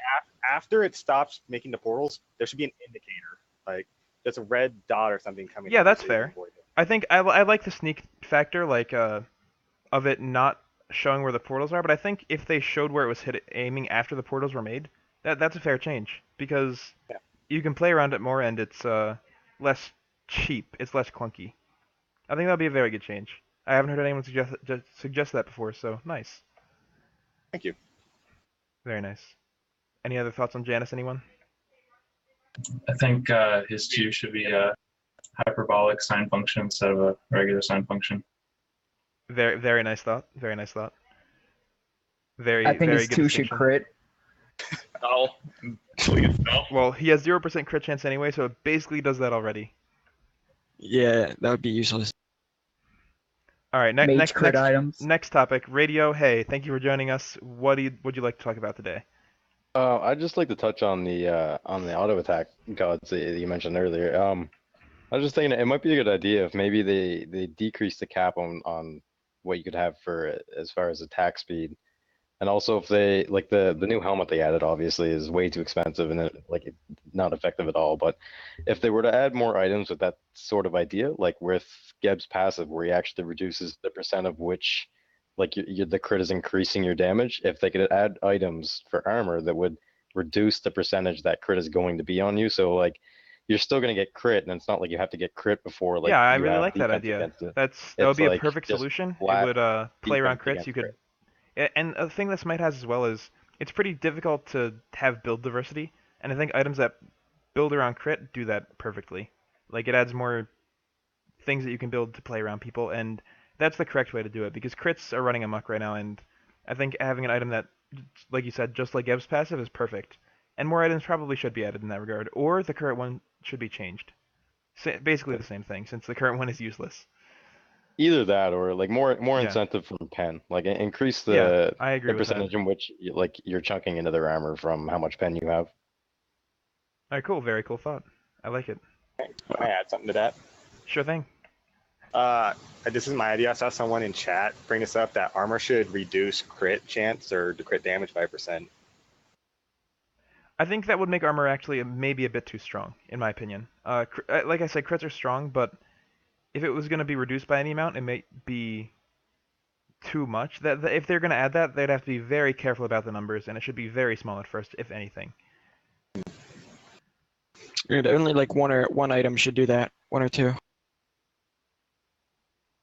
Speaker 10: after it stops making the portals, there should be an indicator, like just a red dot or something coming.
Speaker 2: Yeah,
Speaker 10: up
Speaker 2: that's
Speaker 10: so you can
Speaker 2: fair.
Speaker 10: avoid it.
Speaker 2: I think I like the sneak factor, like of it not showing where the portals are. But I think if they showed where it was aiming after the portals were made, that's a fair change because you can play around it more and it's less cheap. It's less clunky. I think that'd be a very good change. I haven't heard anyone suggest that before, so nice.
Speaker 10: Thank you.
Speaker 2: Very nice. Any other thoughts on Janus, anyone?
Speaker 9: I think his 2 should be a hyperbolic sign function instead of a regular sign function.
Speaker 2: Very nice thought. Very nice thought. Very
Speaker 6: I think
Speaker 2: very
Speaker 6: his
Speaker 2: good
Speaker 6: 2 should
Speaker 2: distinction.
Speaker 6: crit.
Speaker 4: No, please no.
Speaker 2: Well, he has 0% crit chance anyway, so it basically does that already.
Speaker 1: Yeah, that would be useless.
Speaker 2: All right,
Speaker 6: Mage crit items.
Speaker 2: next topic. Radio, hey, thank you for joining us. Would you like to talk about today?
Speaker 11: I'd just like to touch on the auto attack gods that you mentioned earlier. I was just thinking it might be a good idea if maybe they decrease the cap on what you could have for as far as attack speed, and also if they like the new helmet they added obviously is way too expensive and it's not effective at all. But if they were to add more items with that sort of idea, like with Geb's passive where he actually reduces the percent of which like the crit is increasing your damage, if they could add items for armor that would reduce the percentage that crit is going to be on you, so like you're still going to get crit and it's not like you have to get crit before like
Speaker 2: yeah, I
Speaker 11: you
Speaker 2: really
Speaker 11: have
Speaker 2: like that
Speaker 11: defense
Speaker 2: idea.
Speaker 11: against it.
Speaker 2: That would
Speaker 11: It's
Speaker 2: be a
Speaker 11: like
Speaker 2: perfect
Speaker 11: just
Speaker 2: solution. It
Speaker 11: flat
Speaker 2: would play around
Speaker 11: defense
Speaker 2: crits. You
Speaker 11: against
Speaker 2: could, and a thing that Smite has as well is it's pretty difficult to have build diversity, and I think items that build around crit do that perfectly. Like it adds more things that you can build to play around people, and that's the correct way to do it because crits are running amok right now, and I think having an item that, like you said, just like Ev's passive is perfect. And more items probably should be added in that regard, or the current one should be changed. Basically the same thing, since the current one is useless.
Speaker 11: either that or like more
Speaker 2: Yeah.
Speaker 11: incentive from pen. Like increase
Speaker 2: Yeah,
Speaker 11: the
Speaker 2: I agree with that.
Speaker 11: percentage in which like you're chunking into their armor from how much pen you have.
Speaker 2: All right, cool. Very cool thought. I like it.
Speaker 10: Can I add something to that?
Speaker 2: Sure thing.
Speaker 10: This is my idea. I saw someone in chat bring this up that armor should reduce crit chance or the crit damage by %.
Speaker 2: I think that would make armor actually maybe a bit too strong, in my opinion. Like I said, crits are strong, but if it was going to be reduced by any amount, it may be too much. If they're going to add that, they'd have to be very careful about the numbers, and it should be very small at first, if anything.
Speaker 1: Only like one item should do that, 1 or 2.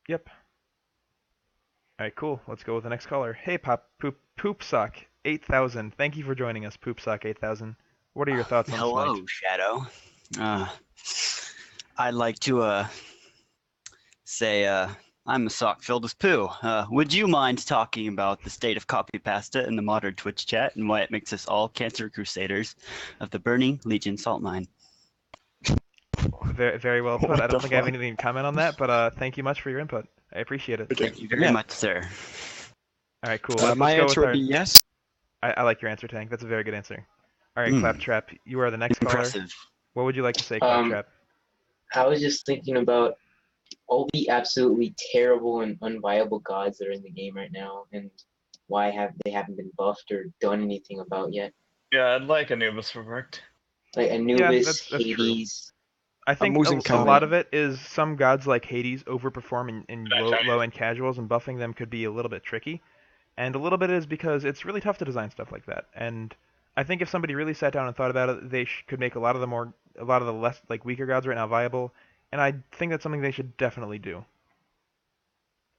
Speaker 2: Yep. All right, cool. Let's go with the next caller. Hey, Poopsock 8000. Thank you for joining us, Poopsock 8000. What are your thoughts on
Speaker 12: Hello,
Speaker 2: Smite?
Speaker 12: Shadow. I'd like to say I'm a sock filled with poo. Would you mind talking about the state of copy pasta in the modern Twitch chat and why it makes us all cancer crusaders of the burning Legion salt mine?
Speaker 2: Very, very well put.
Speaker 12: What
Speaker 2: I don't
Speaker 12: the
Speaker 2: think I have
Speaker 12: fuck?
Speaker 2: anything to comment on that, but thank you much for your input. I appreciate it.
Speaker 12: Thank you very much, sir.
Speaker 2: All right, cool.
Speaker 1: My
Speaker 2: let's go
Speaker 1: answer
Speaker 2: with
Speaker 1: would be yes.
Speaker 2: I like your answer, Tank. That's a very good answer. All right,
Speaker 12: Mm.
Speaker 2: Claptrap, you are the next caller.
Speaker 12: Impressive.
Speaker 2: What would you like to say, Claptrap?
Speaker 13: I was just thinking about all the absolutely terrible and unviable gods that are in the game right now, and why they haven't been buffed or done anything about yet.
Speaker 4: Yeah, I'd like Anubis reworked.
Speaker 13: Like Anubis,
Speaker 2: Yeah, that's true.
Speaker 13: Hades.
Speaker 2: I think
Speaker 1: Amuzing
Speaker 2: a
Speaker 1: comment.
Speaker 2: lot of it is some gods like Hades overperform in low-end casuals, and buffing them could be a little bit tricky. And a little bit is because it's really tough to design stuff like that. And I think if somebody really sat down and thought about it, they could make a lot of the less like weaker gods right now viable. And I think that's something they should definitely do.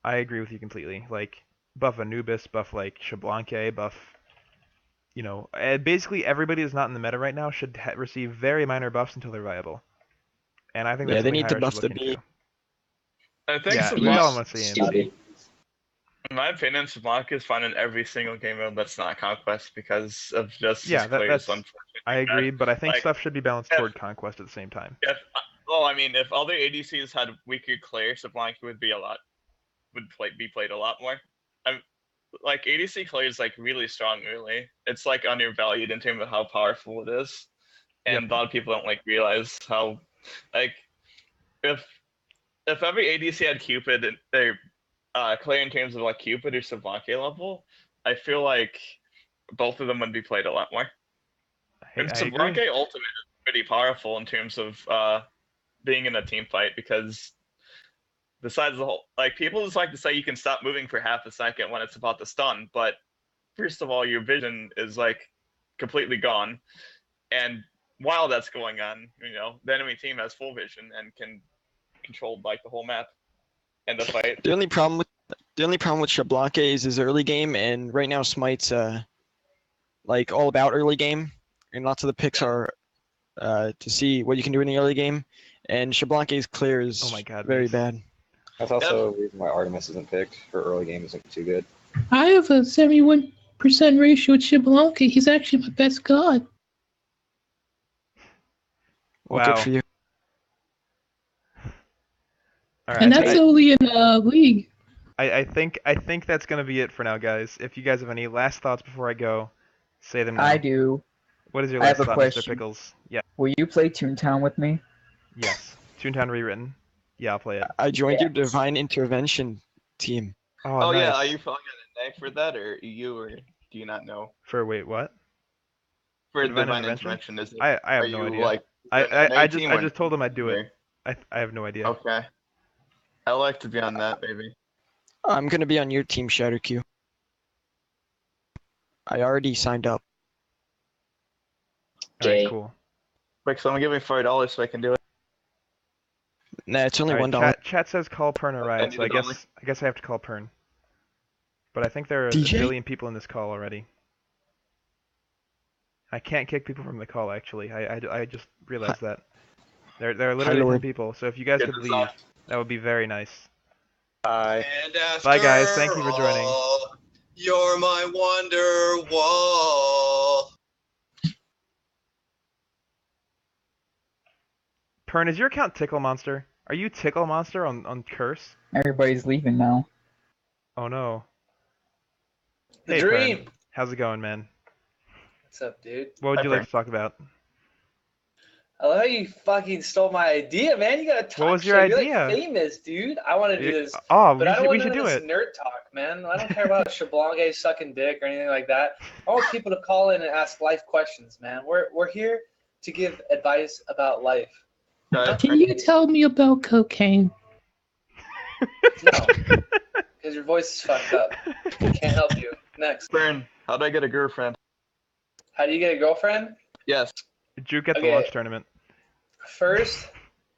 Speaker 2: I agree with you completely. Like buff Anubis, buff like Xbalanque, buff. Basically everybody that's not in the meta right now should receive very minor buffs until they're viable. And I think that's
Speaker 1: Yeah, they
Speaker 2: something
Speaker 1: need to
Speaker 2: Hyrule
Speaker 1: buff
Speaker 2: should
Speaker 1: the
Speaker 2: look
Speaker 1: B.
Speaker 2: into.
Speaker 4: I think
Speaker 2: Yeah,
Speaker 4: Sablanc-
Speaker 2: we all want to see AMC.
Speaker 4: In my opinion, Sablanc is fun in every single game mode that's not Conquest because of just
Speaker 2: Yeah,
Speaker 4: his clears,
Speaker 2: that's.
Speaker 4: unfortunately.
Speaker 2: I agree, but I think
Speaker 4: Like,
Speaker 2: stuff should be balanced toward conquest at the same time.
Speaker 4: I mean, if other ADCs had weaker clear, Sablanc would be be played a lot more. Like ADC clear is like really strong early. It's like undervalued in terms of how powerful it is, and a lot of people don't like realize how like if every ADC had Cupid and they're clear in terms of like Cupid or Sablanc level, I feel like both of them would be played a lot more. And Sablanc ultimate is pretty powerful in terms of being in a team fight because besides the whole people just like to say you can stop moving for half a second when it's about to stun, but first of all your vision is like completely gone, and while that's going on, the enemy team has full vision and can control like the whole map and the fight.
Speaker 1: The only problem with Xbalanque is his early game, and right now Smite's like all about early game, and lots of the picks are to see what you can do in the early game, and Xbalanque's clear is very bad.
Speaker 10: That's also the reason why Artemis isn't picked for early game isn't too good.
Speaker 5: I have a 71% ratio with Xbalanque. He's actually my best god.
Speaker 1: Well, good for you.
Speaker 2: All right,
Speaker 5: And that's only in league.
Speaker 2: I think that's gonna be it for now, guys. If you guys have any last thoughts before I go, say them now.
Speaker 6: I do.
Speaker 2: What is your
Speaker 6: I
Speaker 2: last
Speaker 6: have a
Speaker 2: thought,
Speaker 6: question.
Speaker 2: Mr. Pickles? Yeah.
Speaker 6: Will you play Toontown with me?
Speaker 2: Yes. Toontown rewritten. Yeah, I'll play it.
Speaker 1: I joined your Divine Intervention team.
Speaker 2: Oh, nice.
Speaker 4: Yeah, are you filling out a name for that, or do you not know?
Speaker 2: For wait, what?
Speaker 4: For
Speaker 2: Divine
Speaker 4: Divine
Speaker 2: Intervention?
Speaker 4: Intervention, is it?
Speaker 2: I have
Speaker 4: are
Speaker 2: no
Speaker 4: you,
Speaker 2: idea.
Speaker 4: Like,
Speaker 2: I just told him I'd do it. I have no idea.
Speaker 4: Okay. I like to be on that, baby.
Speaker 1: I'm gonna be on your team, ShadowQ. I already signed up.
Speaker 2: Alright, cool.
Speaker 4: Quick, someone give me $5 so I can do it.
Speaker 1: Nah, it's only
Speaker 2: Alright,
Speaker 1: $1.
Speaker 2: Chat says call Pern a riot, so I
Speaker 4: need it
Speaker 2: guess I have to call Pern. But I think there are a
Speaker 1: DJ?
Speaker 2: billion people in this call already. I can't kick people from the call actually. I just realized that. There are literally 10
Speaker 1: Lord.
Speaker 2: people, so if you guys could leave, that would be very nice.
Speaker 10: Bye.
Speaker 8: And after
Speaker 2: Bye guys, thank you for joining.
Speaker 8: all, you're my wonder wall.
Speaker 2: Pern, is your account Tickle Monster? Are you Tickle Monster on Curse?
Speaker 6: Everybody's leaving now.
Speaker 2: Oh no.
Speaker 14: The
Speaker 2: Hey,
Speaker 14: dream.
Speaker 2: friend. How's it going, man?
Speaker 14: What's up, dude?
Speaker 2: What would you like to talk about?
Speaker 14: I love how you fucking stole my idea, man. You gotta talk.
Speaker 2: What was your
Speaker 14: shit.
Speaker 2: idea?
Speaker 14: You're like famous, dude. I want to do this.
Speaker 2: Oh,
Speaker 14: but I don't
Speaker 2: we
Speaker 14: want
Speaker 2: should do
Speaker 14: this
Speaker 2: it.
Speaker 14: nerd talk, man. I don't care about Shablange sucking dick or anything like that. I want people to call in and ask life questions, man. We're here to give advice about life.
Speaker 5: Can you tell me about cocaine?
Speaker 14: No, because your voice is fucked up. Can't help you. Next.
Speaker 4: Burn. How do I get a girlfriend?
Speaker 14: How do you get a girlfriend?
Speaker 4: Yes.
Speaker 2: Juke at the
Speaker 14: Okay.
Speaker 2: launch tournament.
Speaker 14: First,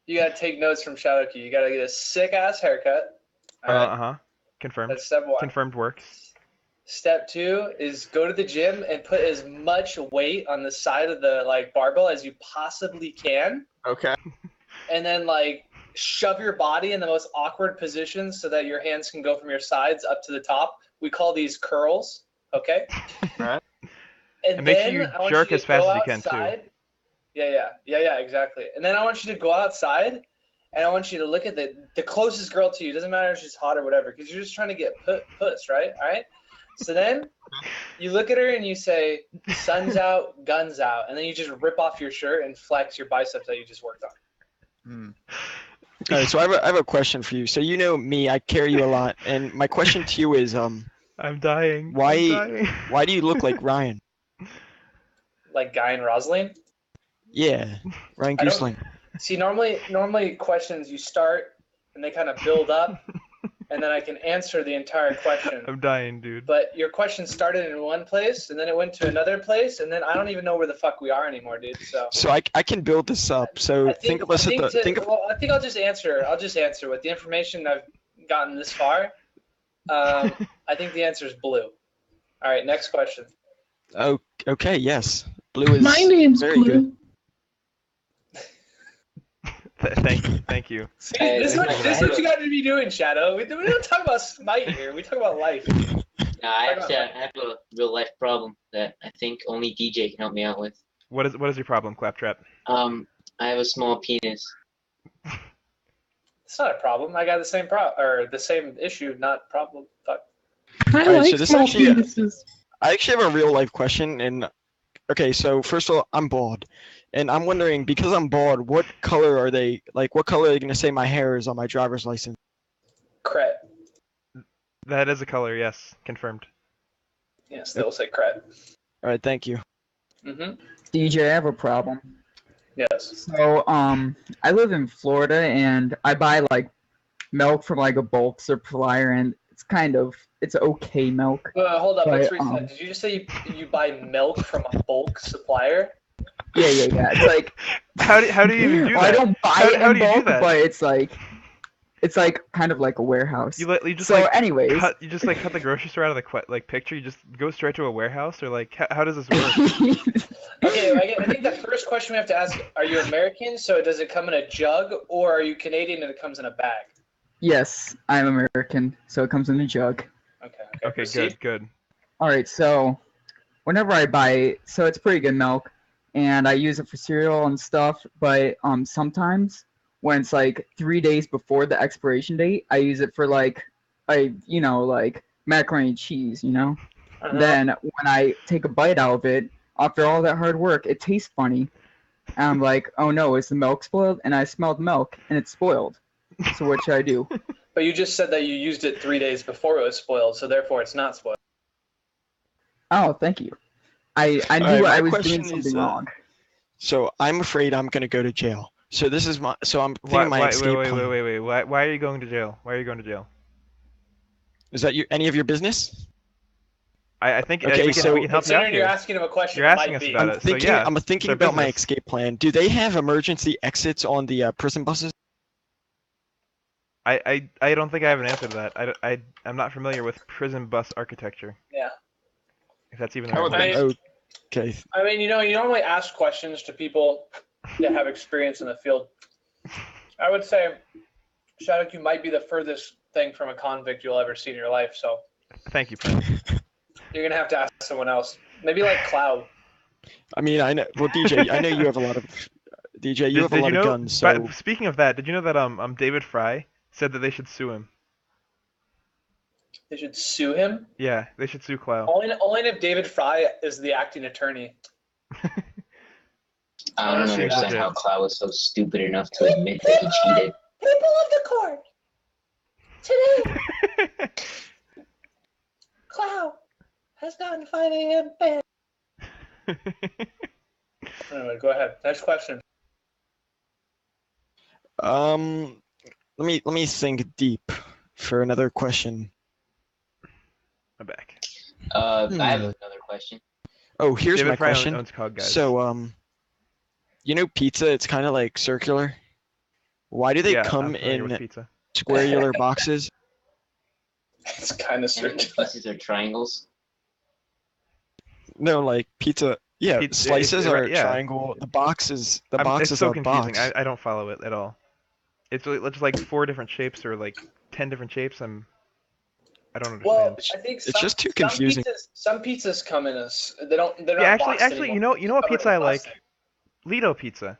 Speaker 14: you gotta take notes from ShadowQ. You gotta get a sick ass haircut. Alright?
Speaker 2: Confirmed.
Speaker 14: That's step 1.
Speaker 2: Confirmed works.
Speaker 14: Step 2 is go to the gym and put as much weight on the side of the barbell as you possibly can,
Speaker 4: Okay.
Speaker 14: and then shove your body in the most awkward positions so that your hands can go from your sides up to the top. We call these curls. Okay.
Speaker 4: Alright.
Speaker 14: And
Speaker 2: make
Speaker 14: then
Speaker 2: sure you
Speaker 14: I want
Speaker 2: jerk
Speaker 14: you
Speaker 2: as
Speaker 14: to
Speaker 2: fast
Speaker 14: go
Speaker 2: as you can, too.
Speaker 14: outside. Yeah, exactly. And then I want you to go outside, and I want you to look at the closest girl to you. It doesn't matter if she's hot or whatever, because you're just trying to get puss, right? All right. So then you look at her and you say, "Sun's out, guns out," and then you just rip off your shirt and flex your biceps that you just worked on.
Speaker 1: All right, so I have a question for you. So you know me, I carry you a lot, and my question to you is,
Speaker 2: I'm dying.
Speaker 1: why
Speaker 2: I'm dying.
Speaker 1: why do you look like Ryan?
Speaker 14: Like Guy and Rosling?
Speaker 1: Yeah, Ryan
Speaker 14: I don't-
Speaker 1: Goosling.
Speaker 14: See, normally questions you start and they kind of build up, and then I can answer the entire question.
Speaker 2: I'm dying, dude.
Speaker 14: But your question started in one place, and then it went to another place, and then I don't even know where the fuck we are anymore, dude. So
Speaker 1: I can build this up. So think of us at the think of
Speaker 14: I think I'll just answer. With the information I've gotten this far. I think the answer is blue. All right, next question.
Speaker 1: Oh, okay, yes. Blue is
Speaker 5: My name's
Speaker 1: very
Speaker 5: Blue.
Speaker 1: good.
Speaker 2: Thank you.
Speaker 14: See, this is what you got to be doing, Shadow. We don't talk about Smite here. We talk about life.
Speaker 13: No, I have a real life problem that I think only DJ can help me out with.
Speaker 2: What is your problem, Claptrap?
Speaker 13: I have a small penis.
Speaker 14: It's not a problem. I got the same issue, not problem. Fuck.
Speaker 5: I
Speaker 1: Alright,
Speaker 5: like
Speaker 1: so this
Speaker 5: small
Speaker 1: actually-
Speaker 5: penises.
Speaker 1: I actually have a real life question, and okay, so first of all, I'm bald, and I'm wondering, because I'm bald, what color are they? Like, what color are they gonna say my hair is on my driver's license?
Speaker 14: Cret.
Speaker 2: That is a color, yes. Confirmed.
Speaker 14: Yes, they'll say cret.
Speaker 1: All right, thank you.
Speaker 14: Mm-hmm.
Speaker 6: DJ, I have a problem.
Speaker 14: Yes.
Speaker 6: So, I live in Florida, and I buy milk from a bulk supplier, and it's okay milk.
Speaker 14: Hold up, let's
Speaker 6: But,
Speaker 14: reset. Did you just say you buy milk from a bulk supplier?
Speaker 6: Yeah. It's
Speaker 2: How do you even do that?
Speaker 6: I don't buy it
Speaker 2: How
Speaker 6: in
Speaker 2: do you do
Speaker 6: bulk,
Speaker 2: that?
Speaker 6: but it's kind of like a warehouse.
Speaker 2: You just
Speaker 6: So, anyways.
Speaker 2: cut the grocery store out of the picture. You just go straight to a warehouse, or how does this work?
Speaker 14: Okay, I think the first question we have to ask: are you American? So does it come in a jug, or are you Canadian and it comes in a bag?
Speaker 6: Yes, I'm American, so it comes in a jug.
Speaker 14: Okay.
Speaker 2: Okay, good.
Speaker 6: All right, so whenever I buy it, so it's pretty good milk, and I use it for cereal and stuff. But sometimes when it's 3 days before the expiration date, I use it for macaroni and cheese.
Speaker 14: Uh-huh.
Speaker 6: Then when I take a bite out of it, after all that hard work, it tastes funny. And I'm like, oh no, is the milk spoiled? And I smelled milk, and it's spoiled. So what should I do?
Speaker 14: But you just said that you used it 3 days before it was spoiled, so therefore it's not spoiled.
Speaker 6: Oh, thank you. I knew
Speaker 1: Alright, my
Speaker 6: I was
Speaker 1: question
Speaker 6: doing
Speaker 1: is,
Speaker 6: something wrong.
Speaker 1: So I'm afraid I'm gonna go to jail. So this is I'm thinking my escape plan.
Speaker 2: Wait. Why are you going to jail? Why are you going to jail?
Speaker 1: Is that any of your business?
Speaker 2: I think
Speaker 1: Okay,
Speaker 2: we
Speaker 1: so-
Speaker 2: can help you out
Speaker 14: Considering you're
Speaker 2: here.
Speaker 14: asking him a question,
Speaker 2: You're
Speaker 14: it
Speaker 2: asking
Speaker 14: might
Speaker 2: us
Speaker 14: be.
Speaker 2: about
Speaker 1: I'm
Speaker 2: it.
Speaker 1: thinking.
Speaker 2: So yeah,
Speaker 1: I'm thinking
Speaker 2: their
Speaker 1: about my
Speaker 2: business.
Speaker 1: escape plan. Do they have emergency exits on the prison buses?
Speaker 2: I don't think I have an answer to that. I'm not familiar with prison bus architecture.
Speaker 14: Yeah.
Speaker 2: If that's even
Speaker 4: I would
Speaker 2: the right
Speaker 4: think
Speaker 2: word.
Speaker 1: Okay.
Speaker 14: I mean, you normally ask questions to people that have experience in the field. I would say ShadowQ might be the furthest thing from a convict you'll ever see in your life, so
Speaker 2: Thank you, friend.
Speaker 14: you're gonna have to ask someone else. Maybe like Cloud.
Speaker 1: I mean, I know. Well, DJ, I know you have a lot of DJ, you have a
Speaker 2: Did
Speaker 1: lot
Speaker 2: you
Speaker 1: of
Speaker 2: know?
Speaker 1: guns, so
Speaker 2: Speaking of that, did you know that David Fry said that they should sue him?
Speaker 14: They should sue him.
Speaker 2: Yeah, they should sue Clow.
Speaker 14: Only if David Fry is the acting attorney.
Speaker 13: I don't
Speaker 14: Seems
Speaker 13: understand
Speaker 2: legit.
Speaker 13: how Cloud was so stupid enough to admit that he cheated.
Speaker 14: People of the court, today, Cloud has gotten 5 a.m. bed. Anyway, go ahead. Next question.
Speaker 1: let me think deep for another question.
Speaker 2: I'm back.
Speaker 13: I have another question.
Speaker 1: Oh, here's
Speaker 2: David
Speaker 1: my
Speaker 2: Fry
Speaker 1: question.
Speaker 2: owns Cog Guys.
Speaker 1: So, you know pizza, it's kind of like circular. Why do they
Speaker 2: Yeah,
Speaker 1: come
Speaker 2: I'm familiar with
Speaker 1: in
Speaker 2: pizza.
Speaker 1: squarular boxes?
Speaker 14: It's kind of
Speaker 13: And the
Speaker 14: circular.
Speaker 13: pieces are triangles.
Speaker 1: No, like pizza. Yeah,
Speaker 2: Pizza-
Speaker 1: slices
Speaker 2: it's-
Speaker 1: are
Speaker 2: yeah.
Speaker 1: triangle. The box is
Speaker 2: It's so
Speaker 1: a
Speaker 2: confusing.
Speaker 1: box.
Speaker 2: I don't follow it at all. It's just like 4 different shapes or like 10 different shapes. I don't understand.
Speaker 14: Well, I think
Speaker 1: It's just too confusing.
Speaker 14: Some pizzas come in us. They're not
Speaker 2: Yeah,
Speaker 14: boxed
Speaker 2: actually,
Speaker 14: anymore.
Speaker 2: you know what
Speaker 14: Covered
Speaker 2: pizza
Speaker 14: in
Speaker 2: I like?
Speaker 14: plastic.
Speaker 2: Lido pizza.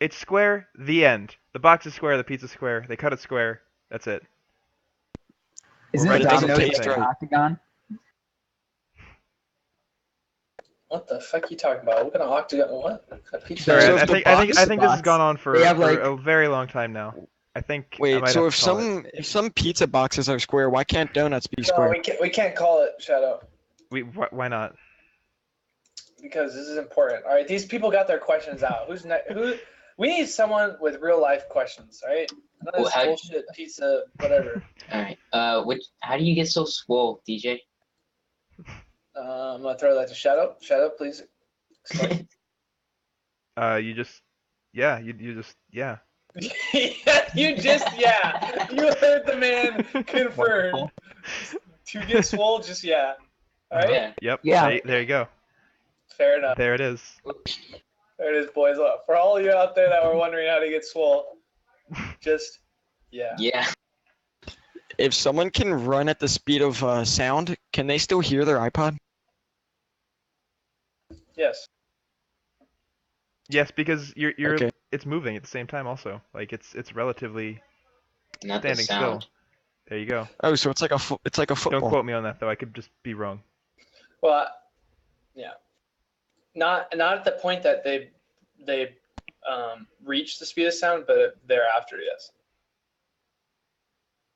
Speaker 2: It's square. The end. The box is square. The pizza's square. They cut it square. That's it.
Speaker 6: Isn't
Speaker 2: Right,
Speaker 6: it
Speaker 2: it doesn't
Speaker 6: Domino's
Speaker 2: taste
Speaker 6: like
Speaker 2: right.
Speaker 6: an octagon?
Speaker 14: What the fuck are you talking about? What kind of octagon? What? A pizza?
Speaker 2: Sorry,
Speaker 1: So
Speaker 2: I
Speaker 1: if the
Speaker 2: think this has
Speaker 6: box-
Speaker 2: gone on for,
Speaker 6: they have,
Speaker 2: for
Speaker 6: like-
Speaker 2: a very long time now. I think. I
Speaker 1: Wait,
Speaker 2: might
Speaker 1: so
Speaker 2: have
Speaker 1: if
Speaker 2: to call it.
Speaker 1: if some pizza boxes are square, why can't donuts be
Speaker 14: No,
Speaker 1: square?
Speaker 14: we can't call it Shadow
Speaker 2: Why not?
Speaker 14: because this is important. All right, these people got their questions out. Who's next? Who? We need someone with real life questions. All right. None of this
Speaker 13: Well,
Speaker 14: bullshit pizza, whatever.
Speaker 13: Alright. How do you get so swole, DJ?
Speaker 14: I'm gonna throw that to Shadow. Shadow, please. Explain.
Speaker 2: You just. Yeah. You just. Yeah.
Speaker 14: You just You heard the man confirm. To get swole, just yeah. All right.
Speaker 13: Yeah.
Speaker 2: Yep.
Speaker 6: Yeah.
Speaker 2: There you go.
Speaker 14: Fair enough.
Speaker 2: There it is.
Speaker 14: There it is, boys. For all of you out there that were wondering how to get swole, just yeah.
Speaker 13: Yeah.
Speaker 1: If someone can run at the speed of sound, can they still hear their iPod?
Speaker 14: Yes.
Speaker 2: Yes, because you're
Speaker 1: Okay.
Speaker 2: it's moving at the same time also. Like it's relatively
Speaker 13: Not the
Speaker 2: standing
Speaker 13: sound.
Speaker 2: still. There you go.
Speaker 1: Oh, so it's like a football.
Speaker 2: Don't quote me on that though. I could just be wrong.
Speaker 14: Well, yeah. Not at the point that they reach the speed of sound, but thereafter, yes.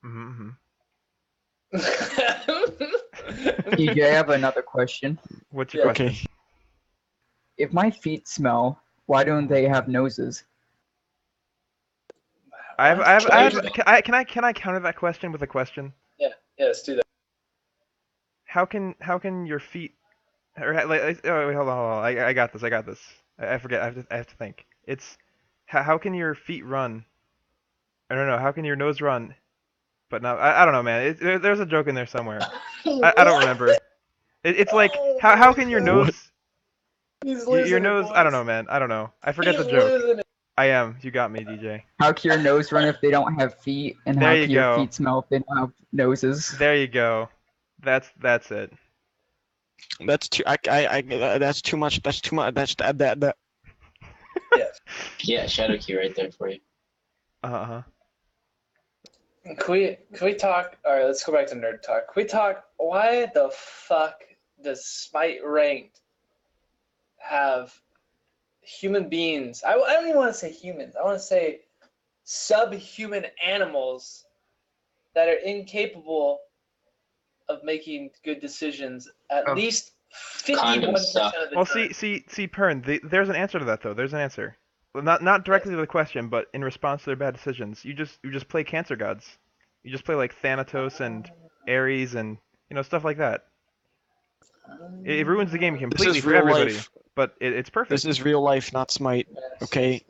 Speaker 2: Mm-hmm.
Speaker 6: DJ, I have another question.
Speaker 2: What's your question?
Speaker 1: Okay.
Speaker 6: If my feet smell, why don't they have noses?
Speaker 2: Can I counter that question with a question?
Speaker 14: Yeah, let's do that.
Speaker 2: How can your feet? Or, oh, wait, hold on. I got this. I forget. I have to think. It's how can your feet run? I don't know. How can your nose run? But no, I don't know, man. There's a joke in there somewhere. I don't remember. It's like how can your nose? Your nose. I don't know, man. I don't know. I forget the joke. I am. You got me, DJ.
Speaker 6: How can your nose run if they don't have feet? And how
Speaker 2: There you
Speaker 6: can your
Speaker 2: go.
Speaker 6: feet smell if they don't have noses?
Speaker 2: There you go. That's it.
Speaker 1: That's too. That's too much. That's too much. That's that.
Speaker 14: Yes.
Speaker 13: Yeah, ShadowQ right there for you.
Speaker 2: Uh-huh.
Speaker 14: Can we talk? All right, let's go back to nerd talk. Can we talk? Why the fuck does Smite Ranked have human beings? I don't even want to say humans. I want to say subhuman animals that are incapable of making good decisions at least 51% of the
Speaker 2: Well,
Speaker 14: time.
Speaker 2: see, Pern. There's an answer to that though. There's an answer. Well, not directly to the question, but in response to their bad decisions. You just play cancer gods. You just play like Thanatos and Ares and stuff like that. It ruins the game completely for
Speaker 1: real
Speaker 2: everybody.
Speaker 1: life.
Speaker 2: But it's perfect.
Speaker 1: This is real life, not Smite. Okay.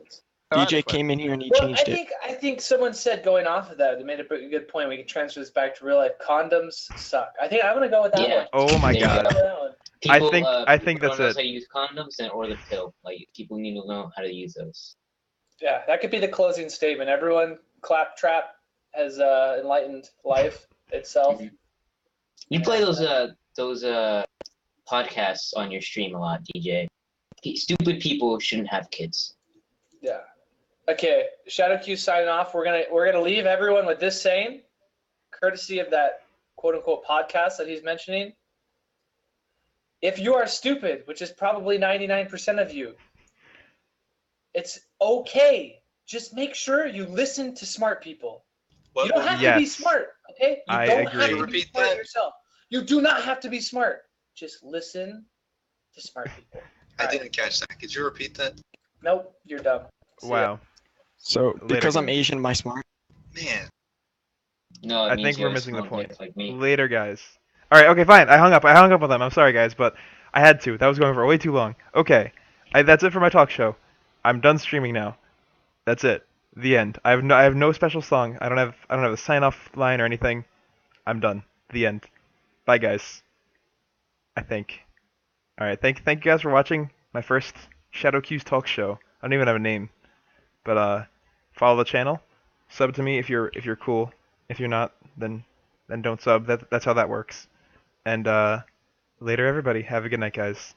Speaker 1: DJ came in here and he changed it.
Speaker 14: I think someone said going off of that, they made a good point. We can transfer this back to real life. Condoms suck. I think I'm gonna go with that one.
Speaker 2: Oh my
Speaker 13: Yeah.
Speaker 2: god.
Speaker 13: People,
Speaker 2: I think
Speaker 13: people
Speaker 2: that's
Speaker 13: don't know
Speaker 2: it.
Speaker 13: how to use condoms or the pill. Like people need to know how to use those.
Speaker 14: Yeah, that could be the closing statement. Everyone, Claptrap has enlightened life itself.
Speaker 13: You play those podcasts on your stream a lot, DJ. Stupid people shouldn't have kids.
Speaker 14: Yeah. Okay, ShadowQ signing off. We're gonna leave everyone with this saying, courtesy of that quote unquote podcast that he's mentioning. If you are stupid, which is probably 99% of you, it's okay. Just make sure you listen to smart people. You don't have to be smart, okay? You don't have to be smart yourself. You do not have to be smart. Just listen to smart people.
Speaker 8: I didn't catch that. Could you repeat that?
Speaker 14: Nope, you're dumb.
Speaker 2: Wow.
Speaker 1: So because I'm Asian, am I smart?
Speaker 8: Man.
Speaker 13: No,
Speaker 2: I think we're missing the point.
Speaker 13: Like me.
Speaker 2: Later, guys. All right. Okay. Fine. I hung up with them. I'm sorry, guys, but I had to. That was going for way too long. Okay. That's it for my talk show. I'm done streaming now. That's it. The end. I have no special song. I don't have a sign off line or anything. I'm done. The end. Bye, guys. I think. All right. Thank you guys for watching my first ShadowQ's talk show. I don't even have a name, but follow the channel, sub to me if you're cool. If you're not, then don't sub. That's how that works. And later, everybody. Have a good night, guys.